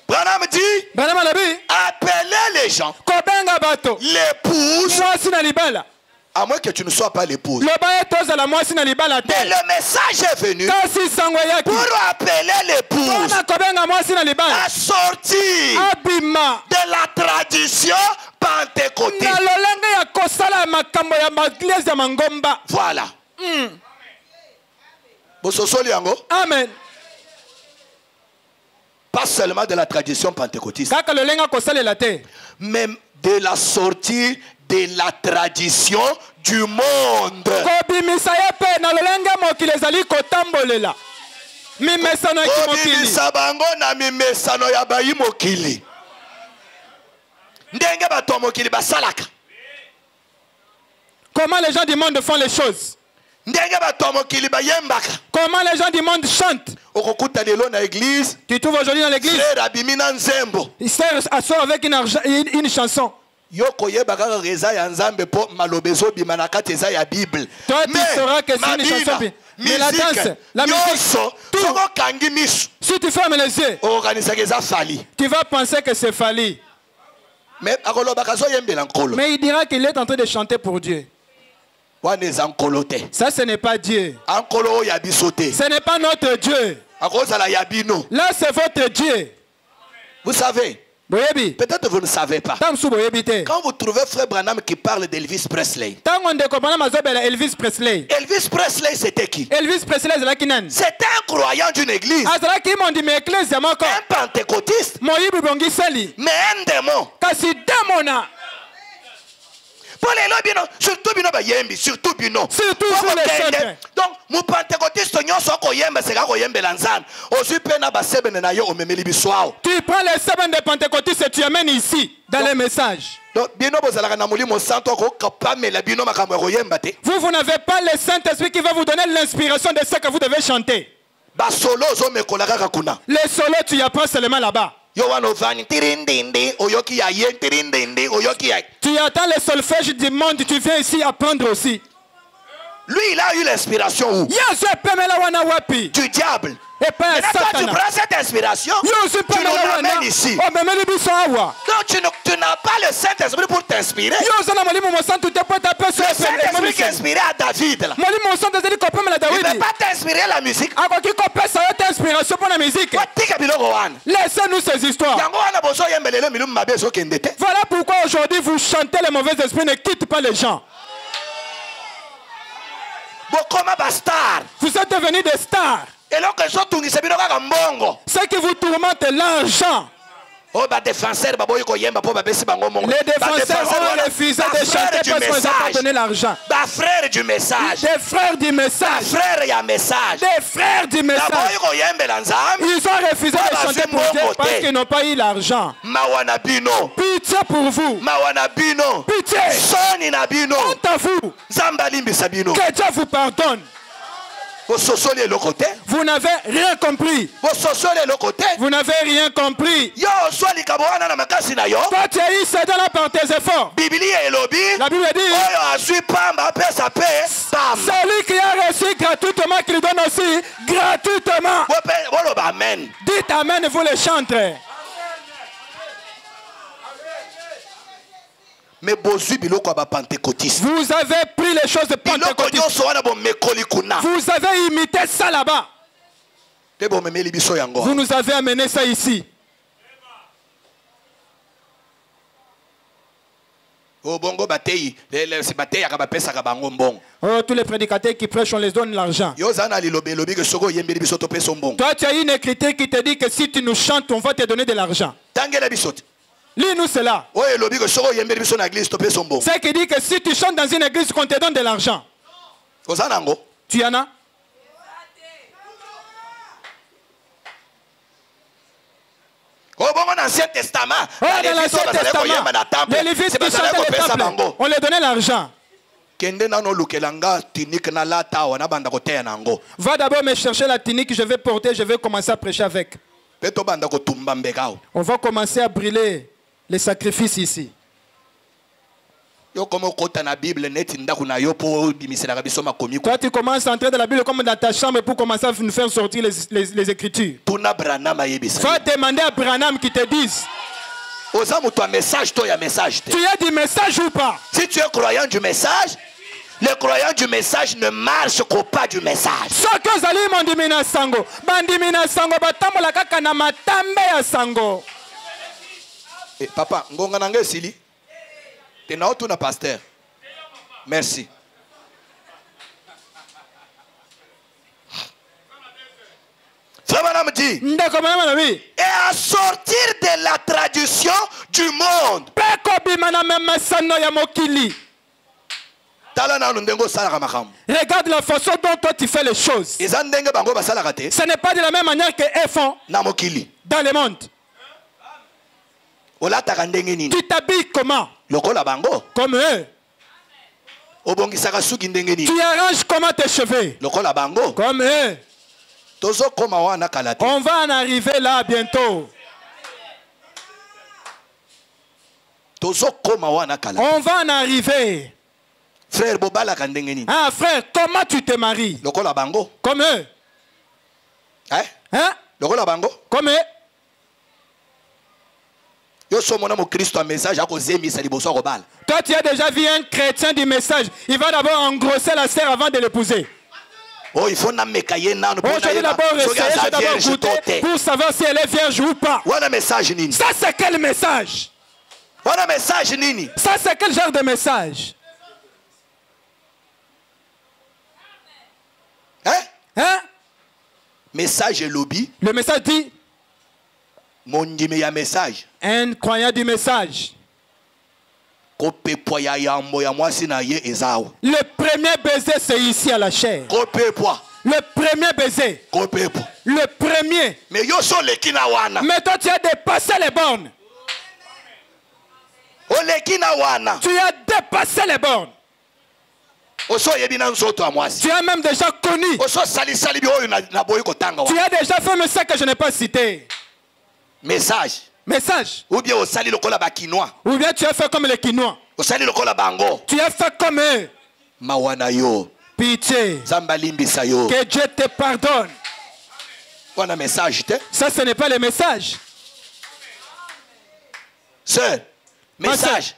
S1: Branham dit, appelez les gens, l'épouse, à moins que tu ne sois pas l'épouse. Mais le message est venu pour appeler l'épouse à sortir de la tradition pentecôtiste. Voilà.
S2: Amen.
S1: Pas seulement de la tradition pentecôtiste, mais de la sortie de la tradition du monde.
S2: Comment les gens du monde font les choses? Comment les gens du monde chantent? Tu trouves aujourd'hui dans l'église, il s'assoit avec une chanson. Toi, tu sauras que c'est une chanson. Mais la danse, la musique, si tu fermes les yeux, tu vas penser que c'est Fali. Mais il dira qu'il est en train de chanter pour Dieu. Ça, ce n'est pas Dieu. Ce n'est pas notre Dieu. Là, c'est votre Dieu.
S1: Vous savez, peut-être vous ne savez pas. Quand vous trouvez Frère Branham qui parle d'Elvis Presley.
S2: Elvis Presley,
S1: c'était qui?
S2: Elvis Presley,
S1: c'était un croyant d'une église. Un pentecôtiste. Mais un démon. Surtout bino. Donc, mon pentecôtiste,
S2: tu prends les semaines de pentecôtistes et tu amènes ici, dans les messages. Vous n'avez pas le Saint-Esprit qui va vous donner l'inspiration de ce que vous devez chanter. Les solos, tu apprends seulement là-bas. Tu attends le solfège du monde, tu viens ici apprendre aussi.
S1: Lui, il a eu l'inspiration où? Du diable. Maintenant, quand tu prends cette inspiration, tu nous l'amènes ici. Donc, tu n'as pas le Saint-Esprit pour t'inspirer. Le Saint-Esprit qui a inspiré à David. Il ne peut pas t'inspirer la musique.
S2: Laissez-nous ces histoires. Voilà pourquoi aujourd'hui vous chantez les mauvais esprits, ne quitte pas les gens. Vous êtes devenus des stars. Ce qui vous tourmente l'argent. Les défenseurs ont refusé de chanter parce qu'on n'a pas donné l'argent.
S1: Des frères du message.
S2: Des frères du message. Des frères du message. Ils ont refusé de chanter pour Dieu parce qu'ils n'ont pas eu l'argent. Pitié pour vous. Pitié. Honte à vous. Que Dieu vous pardonne. Vous n'avez rien compris. Vous n'avez rien compris. Toi, tu as eu ça par tes efforts. La Bible dit, celui qui a reçu gratuitement, qu'il donne aussi gratuitement. Dites amen, vous les chanterez.
S1: Mais vous avez
S2: pris les choses de pentecôtistes. Vous avez imité ça là-bas. Vous nous avez amené ça ici.
S1: Oh,
S2: tous les prédicateurs qui prêchent, on les donne l'argent. Toi, tu as une écriture qui te dit que si tu nous chantes, on va te donner de l'argent. Lis-nous cela. C'est qui dit que si tu chantes dans une église, qu'on te donne de l'argent. Tu en as?
S1: Dans l'Ancien Testament,
S2: les Lévites qui chantaient le temple, on leur donnait l'argent. Va d'abord me chercher la tunique que je vais porter, je vais commencer à prêcher avec. On va commencer à brûler les sacrifices ici. Toi, tu commences à entrer dans la Bible comme dans ta chambre pour commencer à nous faire sortir les Écritures. Va demander à Branham qui te dise. Tu as du message ou pas?
S1: Si tu es croyant du message, les croyants du message ne marchent qu'au pas du message. Papa, tu es un pasteur. Merci. Dit, et à sortir de la tradition du monde.
S2: Regarde la façon dont toi tu fais les choses. Ce n'est pas de la même manière qu'eux font dans le monde. Tu t'habilles comment? Comme eux. Tu arranges comment tes cheveux? Comme eux. On va en arriver là bientôt. On va en arriver.
S1: Frère,
S2: ah frère, comment tu te maries? Comme eux.
S1: Hein?
S2: Comme eux.
S1: Toi,
S2: tu as déjà vu un chrétien du message. Il va d'abord engrosser la sœur avant de l'épouser.
S1: Oh, il faut d'abord
S2: d'abord goûter pour savoir si elle est vierge ou pas. Ça, c'est quel message? Ça, c'est quel genre de message? Hein?
S1: Message et lobby.
S2: Le message dit.
S1: Message.
S2: Un croyant du message.
S1: Le
S2: premier baiser, c'est ici à la chair. Le premier baiser. Le premier. Mais toi, tu as dépassé les bornes. Tu as dépassé les bornes. Tu as même déjà connu. Tu as déjà fait un message que je n'ai pas cité.
S1: Message.
S2: Ou bien tu as fait comme les Quinois. Tu as fait comme eux. Pitié. Que Dieu te pardonne. Ça, ce n'est pas le message.
S1: Sœur, message.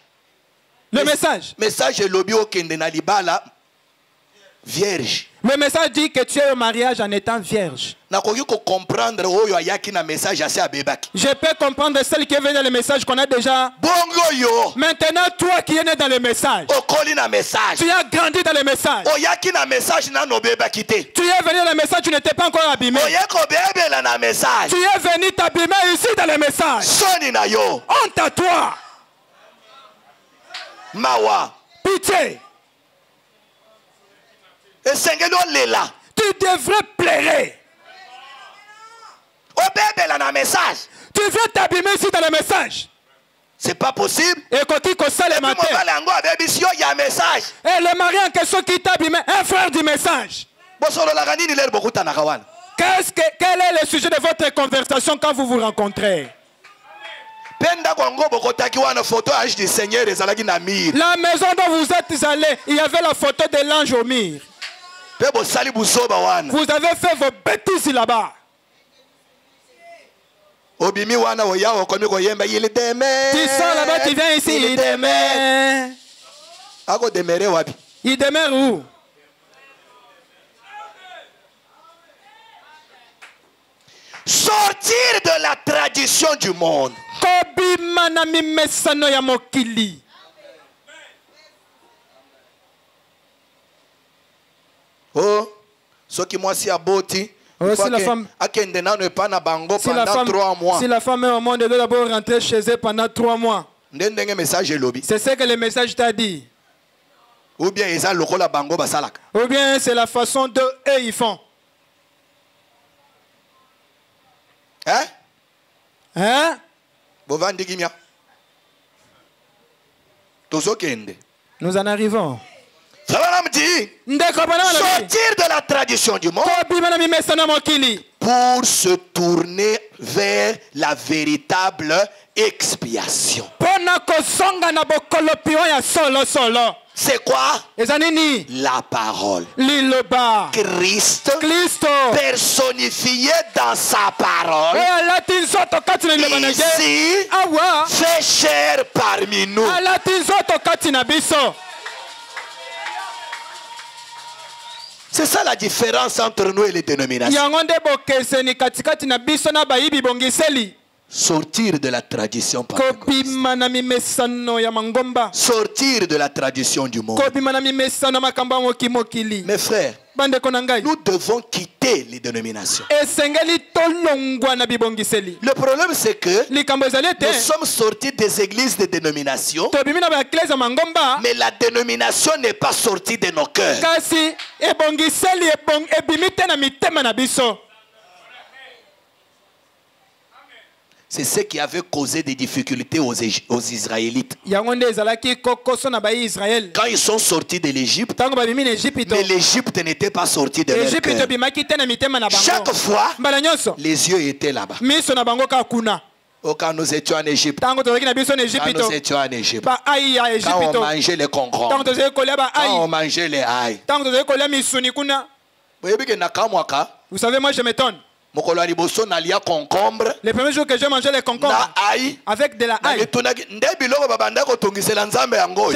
S2: Le message.
S1: Message est lobby au Kendenalibala. Vierge.
S2: Le message dit que tu es au mariage en étant vierge. Je peux comprendre celle qui est venue dans le message qu'on a déjà. Maintenant, toi qui es né dans le message. Tu as grandi dans le message. Tu es venu dans le message, tu n'étais pas encore abîmé. Tu es venu t'abîmer ici dans le message. Honte à toi. Pitié.
S1: Tu
S2: devrais pleurer. Tu viens t'abîmer ici dans le message.
S1: C'est pas possible.
S2: Et quand tu consales le matin. Et le mari en question qui t'abîme, un frère du message. Quel est le sujet de votre conversation quand vous vous rencontrez? La maison dont vous êtes allé, il y avait la photo de l'ange au mur. Vous avez fait vos bêtises là-bas. Tu sors là-bas, tu viens ici, il demeure. Il demeure où?
S1: Sortir de la tradition du monde. Oh, ce qui moi si aboti.
S2: Si la femme est au monde, elle doit d'abord rentrer chez elle pendant 3 mois. C'est ce que le message t'a dit.
S1: Ou bien
S2: c'est la façon dont eux ils font.
S1: Hein?
S2: Hein? Nous en arrivons.
S1: Sortir de la tradition du monde pour se tourner vers la véritable expiation. C'est quoi? La parole. Christ personnifié dans sa parole ici fait chair parmi nous. C'est ça la différence entre nous et les dénominations. Sortir de la tradition pentecôtiste. Sortir de la tradition du monde. Mes frères, nous devons quitter les dénominations. Le problème c'est que nous sommes sortis des églises de dénomination, mais la dénomination n'est pas sortie de nos cœurs. C'est ce qui avait causé des difficultés aux Israélites. Quand ils sont sortis de l'Égypte, mais l'Égypte n'était pas sortie de leur cœur. Chaque fois, les yeux étaient là-bas. Quand nous étions en Égypte, quand on mangeait les concombres, quand on mangeait les ail.
S2: Vous savez, moi je m'étonne. Le premier jour que j'ai mangé les concombres avec de la ail, je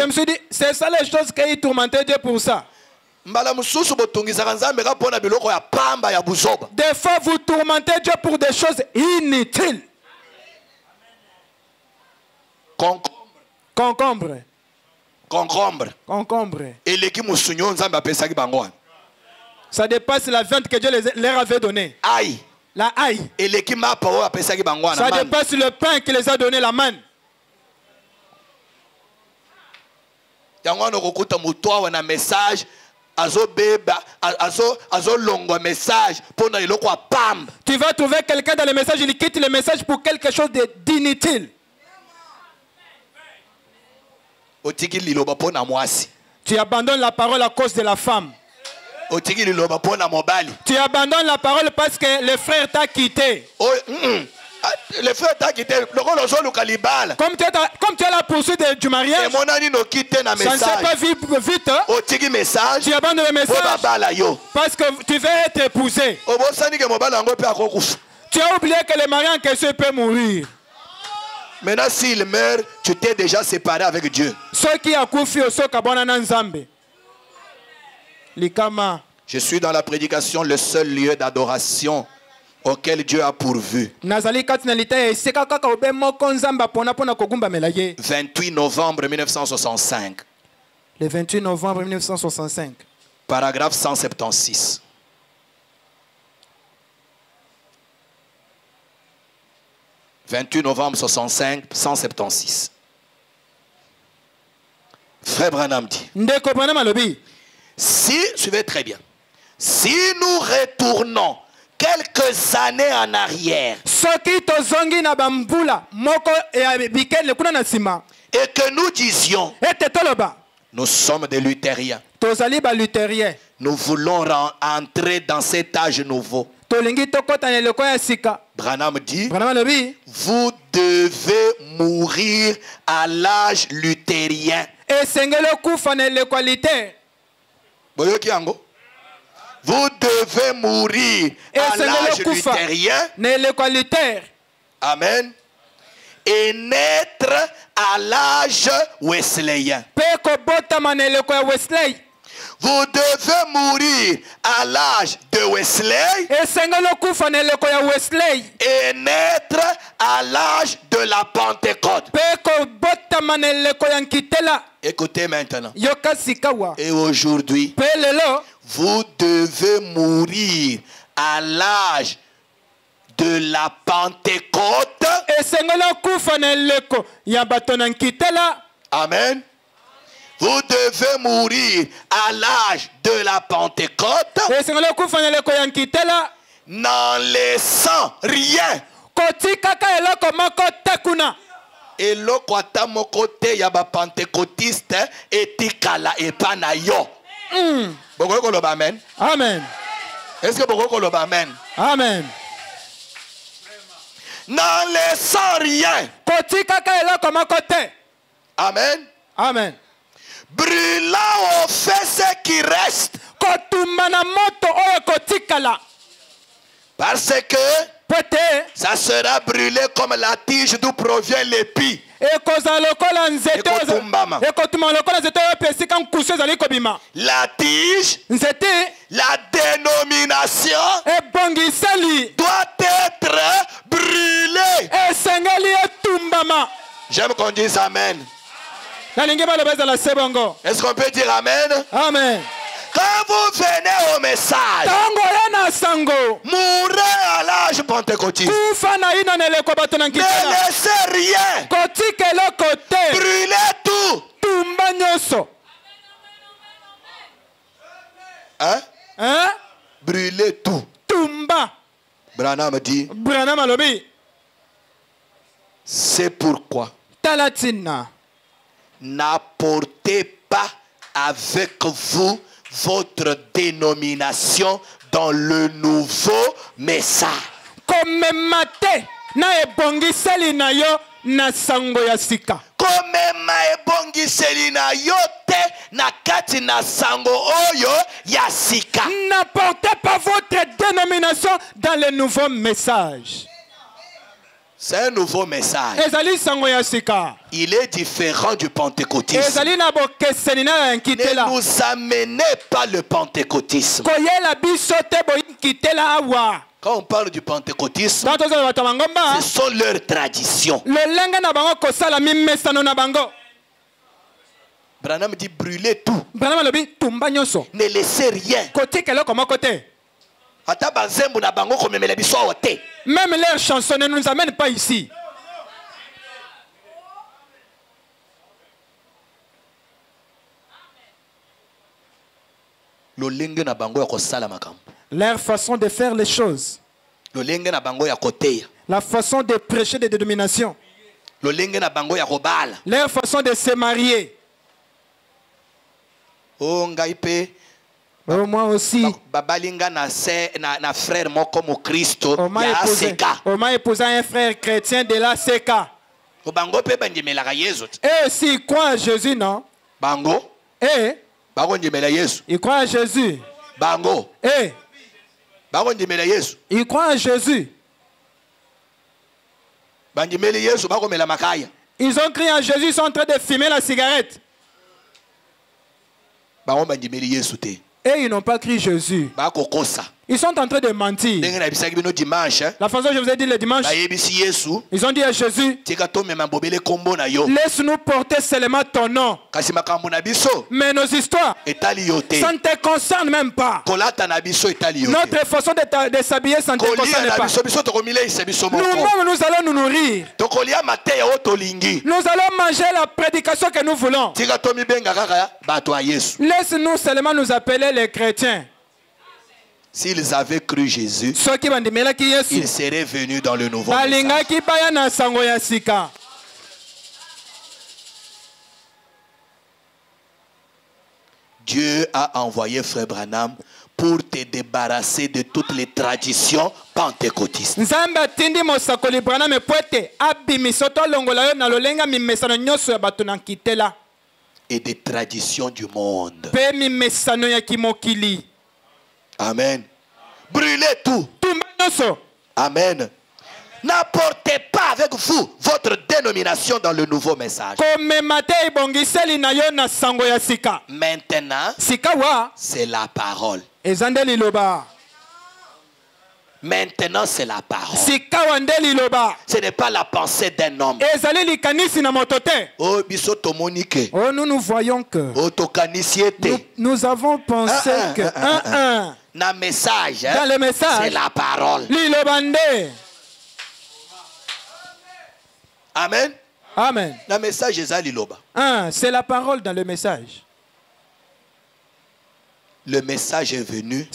S2: me suis dit, c'est ça les choses qui tourmentaient Dieu pour ça. Des fois vous tourmentez Dieu pour des choses inutiles. Concombre. Ça dépasse la viande que Dieu leur avait donnée.
S1: Aïe.
S2: La aïe. Ça dépasse le pain qu'il les a donné, la manne. Tu vas trouver quelqu'un dans le message, il quitte le message pour quelque chose d'inutile. Tu abandonnes la parole à cause de la femme. Tu abandonnes la parole parce que le frère t'a quitté.
S1: Le frère t'a quitté.
S2: Comme tu as la poursuite du mariage, ça ne s'est pas vite. Tu abandonnes le message parce que tu veux être épousé. Tu as oublié que le mari en question peut mourir.
S1: Maintenant, s'il meurt, tu t'es déjà séparé avec Dieu. Je suis dans la prédication, le seul lieu d'adoration auquel Dieu a pourvu. 28 novembre 1965.
S2: Le 28 novembre 1965.
S1: Paragraphe 176. « 28 novembre 65, 176. Frère Branham dit, si, suivez très bien, si nous retournons quelques années en arrière et que nous disions, nous sommes des luthériens, nous voulons entrer dans cet âge nouveau. Branham dit, vous devez mourir à l'âge luthérien. Vous devez mourir à l'âge luthérien. Amen. Et naître à l'âge wesleyen. Vous devez mourir à l'âge de Wesley et naître à l'âge de la Pentecôte. Écoutez maintenant. Et aujourd'hui, vous devez mourir à l'âge de la Pentecôte. Amen. Vous devez mourir à l'âge de la Pentecôte, n'en laissant rien
S2: kotikaka eloko moko te kuna.
S1: Eloko ata moko te ya ba pentecôtiste etikala epa na yo. Boko koloba amen.
S2: Amen.
S1: Est-ce que boko koloba amen?
S2: Amen.
S1: N'en laissant rien.
S2: Kotikaka eloko moko te.
S1: Amen.
S2: Amen.
S1: Brûlant au feu ce qui reste.
S2: Kotumana moto oyo kotikala.
S1: Parce que ça sera brûlé comme la tige d'où provient l'épi. La tige, la dénomination doit être brûlée. J'aime qu'on dise amen. Est-ce qu'on peut dire amen?
S2: Amen.
S1: Quand vous venez au message, mourrez à l'âge pentecôtiste. Ne laissez rien. Brûlez tout. Hein? Brûlez tout. Branham dit, c'est pourquoi n'apportez pas avec vous votre dénomination dans le nouveau message.
S2: Komemate na ebongiseli na yo na sango ya sika.
S1: Komema ebongiseli na yo te na kati na sango oyo ya sika.
S2: N'apportez pas votre dénomination dans le nouveau message.
S1: C'est un nouveau message. Il est différent du pentecôtisme. Ne nous amenez pas le pentecôtisme. Quand on parle du pentecôtisme, ce sont leurs traditions. Branham dit brûlez tout. Ne laissez rien.
S2: Même leurs chansons ne nous amènent pas ici. Leur façon de faire les choses. La façon de prêcher des dénominations. Leur façon de se marier.
S1: Oh,
S2: moi aussi. On m'a épousé un frère chrétien de la CK. Et s'ils croient à Jésus, non? Et ils croient à Jésus. Et ils croient à Jésus. Ils ont crié à Jésus, ils sont en train de fumer la cigarette. Et ils n'ont pas crié Jésus. Ils sont en train de mentir. La façon dont je vous ai dit le dimanche, ils ont dit à Jésus, laisse-nous porter seulement ton nom. Mais nos histoires, ça ne te concerne même pas. Notre façon de s'habiller, ça ne te concerne pas. Nous-mêmes, nous allons nous nourrir. Nous allons manger la prédication que nous voulons. Laisse-nous seulement nous appeler les chrétiens.
S1: S'ils avaient cru Jésus, ils seraient venus dans le nouveau message. Dieu a envoyé Frère Branham pour te débarrasser de toutes les traditions pentecôtistes. Et des traditions du monde. Amen. Brûlez tout. Amen. N'apportez pas avec vous votre dénomination dans le nouveau message. Maintenant, c'est la parole. Maintenant, c'est la parole. Ce n'est pas la pensée d'un homme.
S2: Oh, nous voyons que nous avons pensé que
S1: dans le message,
S2: c'est
S1: la parole. Amen.
S2: Amen.
S1: Le message,
S2: c'est la parole dans le message.
S1: Le message est venu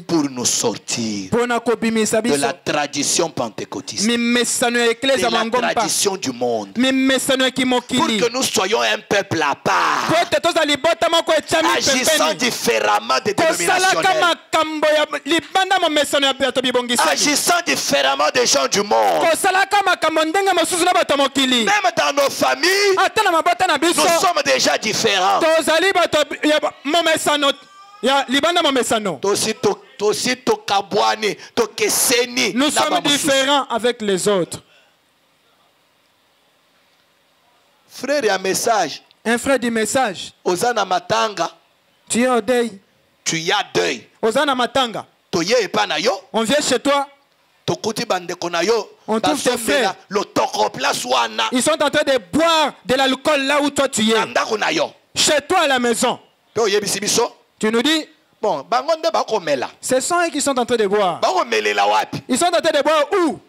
S1: pour nous sortir de la tradition pentecôtiste, de la tradition du monde, pour que nous soyons un peuple à part, agissant différemment des dénominationnels, agissant différemment des gens du monde. Même dans nos familles, nous sommes déjà différents.
S2: Nous sommes différents avec les autres.
S1: Frère, il y a un message.
S2: Un frère dit message.
S1: Ozana matanga.
S2: Tu es au deuil.
S1: Tu y as deuil.
S2: Ozana matanga. On vient chez toi. On trouve tes frères. Ils sont en train de boire de l'alcool là où toi tu es. Chez toi à la maison. Tu nous dis, bon, ce sont eux qui sont en train de boire. Ils sont en train de boire où?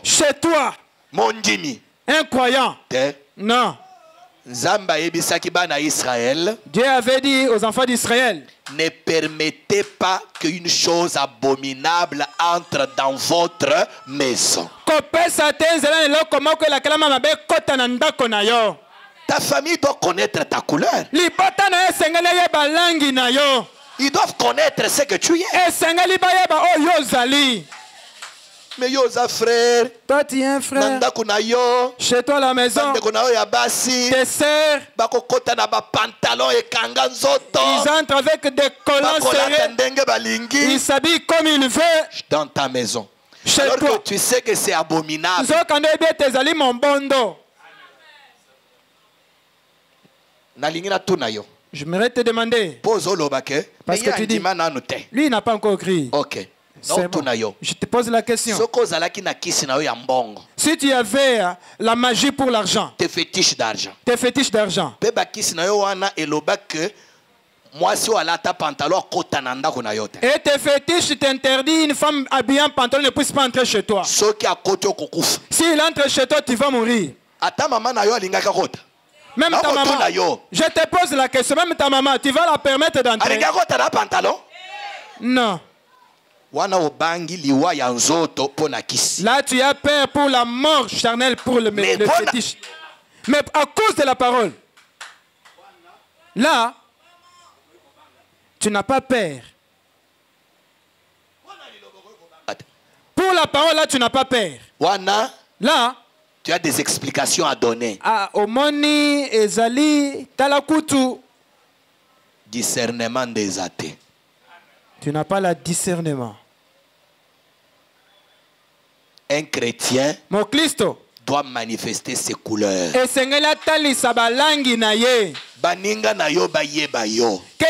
S2: Chez toi. Un croyant. Non. Dieu avait dit aux enfants d'Israël,
S1: ne permettez pas qu'une chose abominable entre dans votre maison. Ta famille doit connaître ta couleur. Ils doivent connaître ce que tu es. Mais yoza frère,
S2: toi tu es un frère, chez toi à la maison, tes sœurs, ils entrent avec des collants serrés, ils s'habillent comme ils veulent
S1: dans ta maison.
S2: Chez
S1: alors
S2: toi.
S1: Que tu sais que c'est abominable.
S2: Je m'aimerais te demander, parce que tu dis, lui il n'a pas encore crié.
S1: Ok.
S2: Bon. Je te pose la question. Si tu avais la magie pour l'argent,
S1: tes fétiches d'argent,
S2: et tes fétiches t'interdisent une femme habillée en pantalon ne puisse pas entrer chez toi. S'il entre chez toi, tu vas mourir. Même ta maman, je te pose la question, même ta maman, tu vas la permettre d'entrer? Non.
S1: Là,
S2: tu as peur pour la mort charnelle, pour le fétiche. Mais à cause de la parole, là, tu n'as pas peur. Pour la parole, là, tu n'as pas peur. Là,
S1: tu as des explications à donner.
S2: Omoni, Ezali, Talakutu.
S1: Discernement des athées.
S2: Tu n'as pas le discernement.
S1: Un chrétien doit manifester ses couleurs.
S2: Que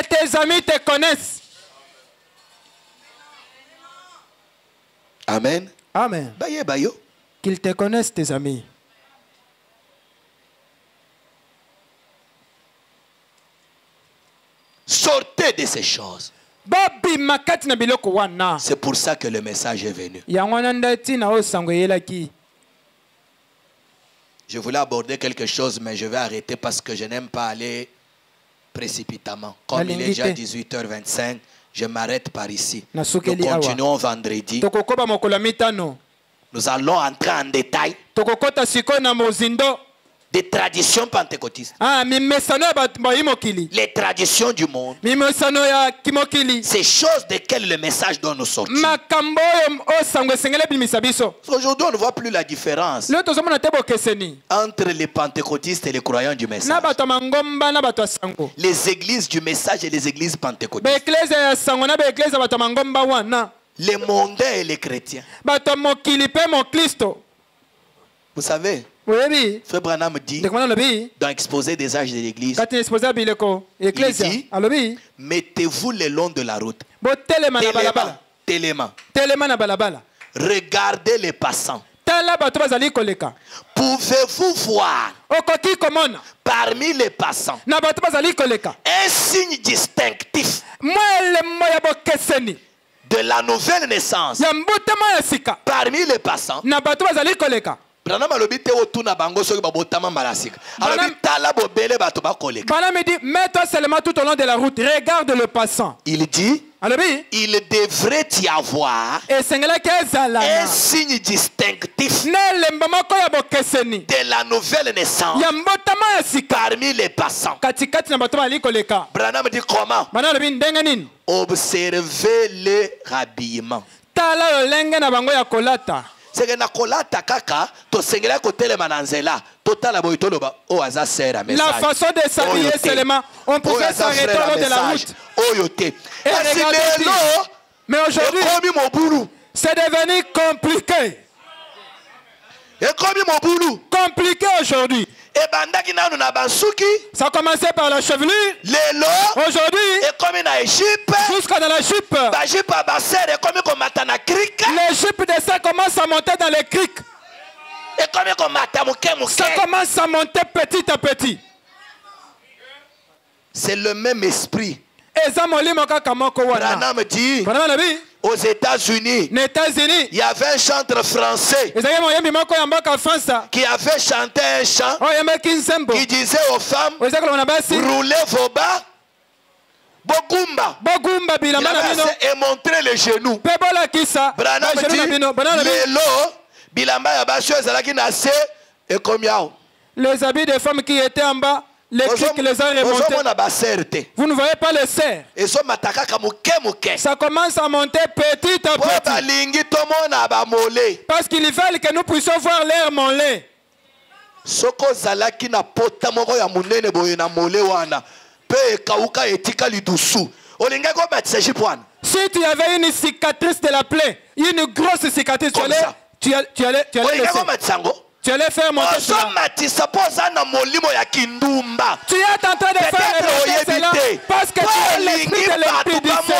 S2: tes amis te connaissent.
S1: Amen.
S2: Amen. Qu'ils te connaissent, tes amis.
S1: Sortez de ces choses. C'est pour ça que le message est venu. Je voulais aborder quelque chose, mais je vais arrêter parce que je n'aime pas aller précipitamment. Comme il est déjà 18h25, je m'arrête par ici. Nous continuons vendredi. Nous allons entrer en détail des traditions pentecôtistes. Les traditions du monde. Ces choses desquelles le message doit nous sortir. Aujourd'hui, on ne voit plus la différence entre les pentecôtistes et les croyants du message. Les églises du message et les églises pentecôtistes. Les mondains et les chrétiens. Vous savez, Frère Branham dit dans l'exposé des âges de l'église, il dit, mettez-vous le long de la route. Téléma. Regardez les passants. Pouvez-vous voir parmi les passants un signe distinctif de la nouvelle naissance parmi les passants? Branham
S2: me dit, mets-toi seulement tout au long de la route, regarde le passant.
S1: Il dit, il devrait y avoir un signe distinctif de la nouvelle naissance parmi les passants. Branham dit comment? Observez les rhabillements. C'est que na kolata kaka to sengela ko telema na nzela totala boyitolo ba o aza sera message.
S2: La façon de s'habiller seulement, on pouvait s'arrêter au long de la route.
S1: Oyote.
S2: Mais aujourd'hui, c'est devenu compliqué. Compliqué aujourd'hui. Ça a commencé par la chevelure. Aujourd'hui, jusqu'à dans la jupe. Les jupes de ça commencent à monter dans les criques. Ça commence à monter petit à petit.
S1: C'est le même esprit.
S2: Branham
S1: dit, aux États-Unis, il y avait un chanteur français qui avait chanté un chant qui disait aux femmes, roulez vos bas, bogumba, et montrez les genoux. Branham dit,
S2: les habits des femmes qui étaient en bas, les clics les ont remontés. Vous ne voyez pas les serres. Ça commence à monter petit à petit. Parce qu'ils veulent que nous puissions voir l'air mollet. Si tu avais une cicatrice de la plaie, une grosse cicatrice, tu allais faire monter cela. Tu es en train de faire cela parce que tu as l'esprit de l'impudicité.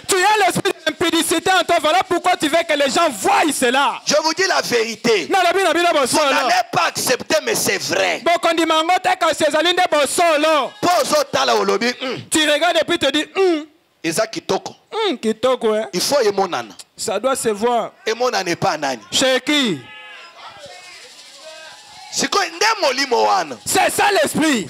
S2: Tu as l'esprit de l'impudicité en toi. Voilà pourquoi tu veux que les gens voient cela.
S1: Je vous dis la vérité. Vous n'allez pas accepter, mais c'est vrai.
S2: Tu regardes et puis tu dis
S1: il faut émonana.
S2: Ça doit se voir.
S1: Émonana n'est pas nani.
S2: Chez qui? C'est ça l'esprit.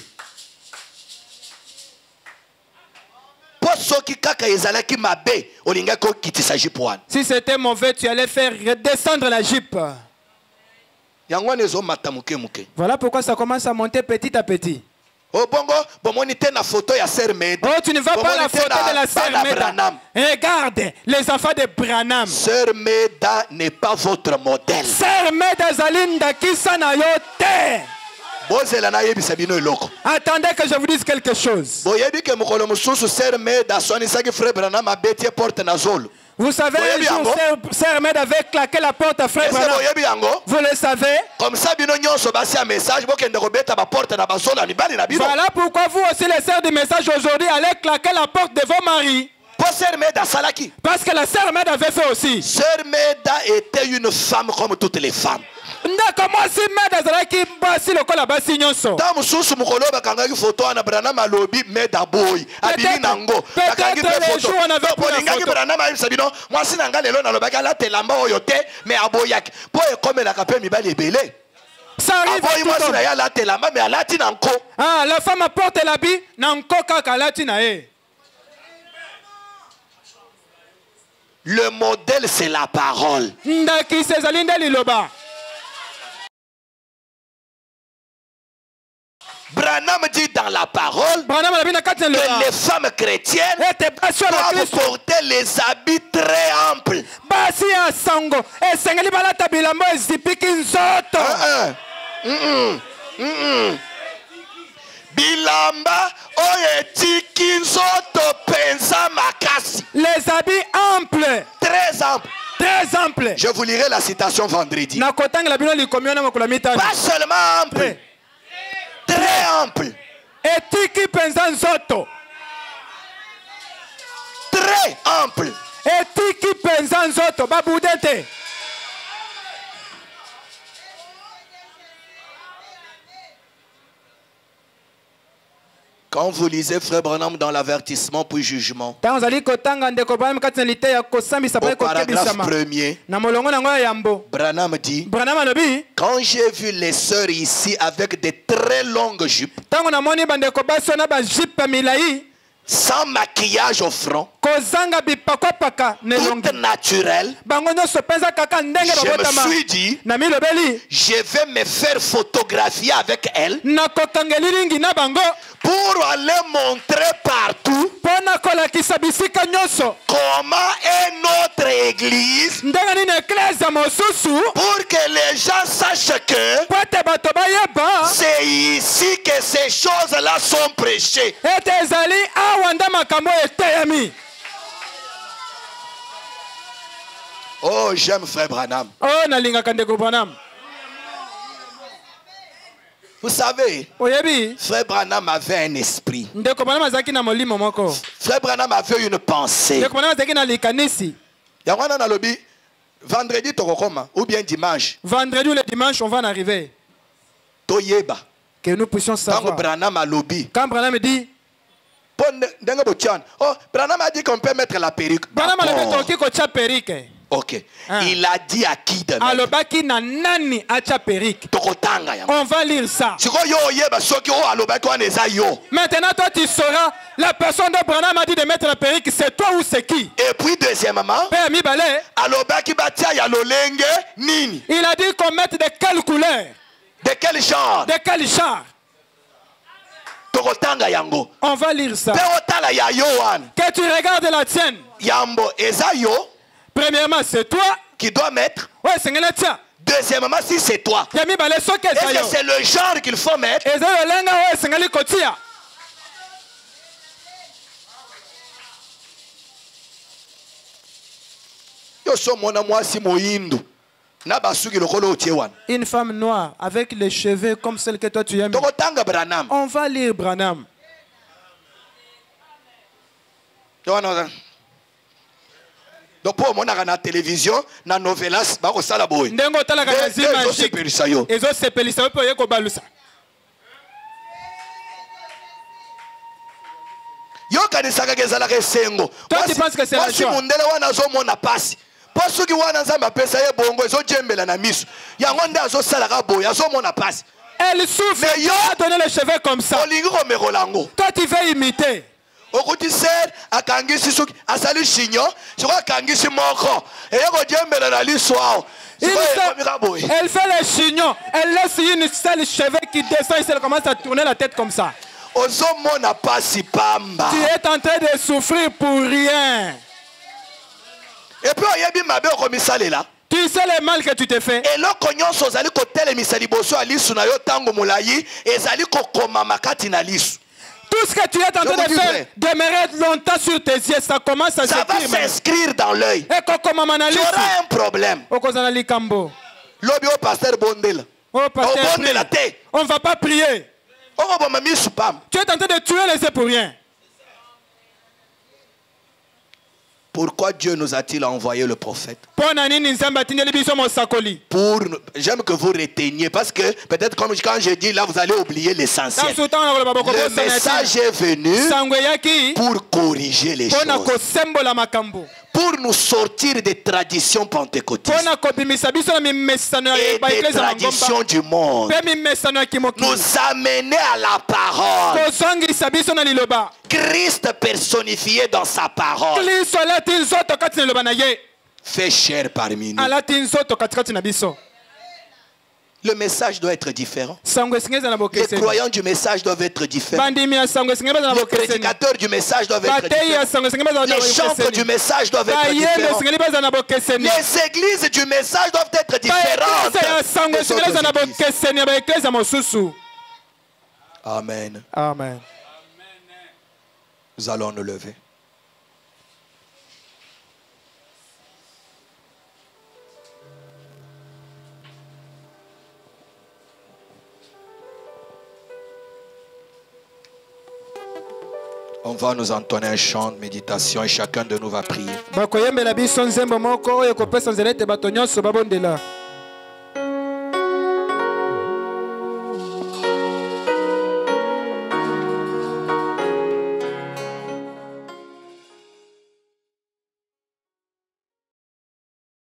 S2: Si c'était mauvais, tu allais faire redescendre la jupe. Voilà pourquoi ça commence à monter petit à petit.
S1: Oh, tu
S2: ne vois pas la photo de la sœur Meda. Regarde les enfants de Branham.
S1: Sœur Meda n'est pas votre modèle.
S2: Sœur Meda Zalinda Kisanayote. Attendez que je vous dise quelque chose. Vous savez, un jour, Sœur Med avait claqué la porte à Frère Branham. Vous le savez? Voilà pourquoi vous aussi, les sœurs du message aujourd'hui, allez claquer la porte de vos maris. Parce que la Sœur Med avait fait aussi.
S1: Sœur Meda était une femme comme toutes les femmes.
S2: Ça arrive tout le temps. Ah, la femme apporte l'habit, nanko kaka latina e.
S1: Le modèle, c'est la parole. Branham dit dans la parole que les femmes chrétiennes doivent porter les habits très amples. Bilamba oyetiki nzoto penza makasi.
S2: Les habits amples.
S1: Très amples.
S2: Très ample.
S1: Je vous lirai la citation vendredi.
S2: Pas
S1: seulement ample. Très ample.
S2: Etiki penza nzoto.
S1: Très ample.
S2: Etiki penza nzoto. Babudete.
S1: Quand vous lisez Frère Branham dans l'avertissement puis jugement, au paragraphe premier, Branham dit, quand j'ai vu les sœurs ici avec de très longues jupes, sans maquillage au front, toute naturelle, je me suis dit, je vais me faire photographier avec elle pour aller montrer partout comment est notre église, pour que les gens sachent que c'est ici que ces choses-là sont prêchées. Oh, j'aime Frère Branham. Vous savez, Frère Branham avait un esprit. Frère Branham avait une pensée. Vendredi, ou bien dimanche.
S2: Vendredi ou le dimanche, on va en arriver. Que nous puissions savoir. Quand Branham dit,
S1: oh, Branham a dit qu'on peut mettre la perruque.
S2: Branham a dit qu'on peut perruque.
S1: Ok. Il a dit à qui de mettre?
S2: On va lire ça. Maintenant, toi, tu sauras. La personne de Branham a dit de mettre la perruque, c'est toi ou c'est qui?
S1: Et puis, deuxièmement, il
S2: a dit qu'on mette de quelle couleur?
S1: De quel genre?
S2: De quel genre? On va lire ça. Que tu regardes la tienne. Premièrement, c'est toi
S1: qui doit mettre.
S2: Ouais, c'est le tien.
S1: Deuxièmement, si c'est toi, est-ce que c'est le genre qu'il faut mettre?
S2: Une femme noire avec les cheveux comme celle que toi tu aimes. On va lire Branham.
S1: Donc pour mon la télévision, na novelas, ba ko sala boy.
S2: Ndengo tala kazi magique. Ezo sepelisa po yeko balusa.
S1: Yo kanisaka kezala kesengo.
S2: Toi tu penses que c'est la joie?
S1: Mundele wana zo mona passe. Parce que wana nzamba pesa ye bongo ezo jembela na miso. Yango nde azo sala ka boy, azo mona passe.
S2: Elle souffre. Mais yo a donné les cheveux comme ça.
S1: Olingi ko merolango.
S2: Toi tu veux imiter.
S1: Elle
S2: fait les chignons. Elle laisse une seule cheveux qui descend et elle commence à tourner la tête comme ça. Tu es en train de souffrir pour rien.
S1: Et puis
S2: tu sais le mal que tu te fais. Tout ce que tu es en train de faire demeurer longtemps sur tes yeux, ça commence à
S1: ça va s'inscrire dans l'œil. Tu auras un problème.
S2: On ne va pas prier. Tu es en train de tuer les yeux pour rien.
S1: Pourquoi Dieu nous a-t-il envoyé le prophète? J'aime que vous reteniez, parce que peut-être quand je dis là, vous allez oublier l'essentiel. Le message est venu pour corriger les choses, pour nous sortir des traditions pentecôtistes et des traditions du monde, nous amener à la parole. Christ personnifié dans sa parole fait chair parmi nous. Le message doit être différent. Les croyants du message doivent être différents. Les prédicateurs du message doivent être différents. Les chantres du message doivent être différents. Les églises du message doivent être différentes. Amen.
S2: Amen.
S1: Nous allons nous lever. On va nous entonner un chant de méditation et chacun de nous va prier.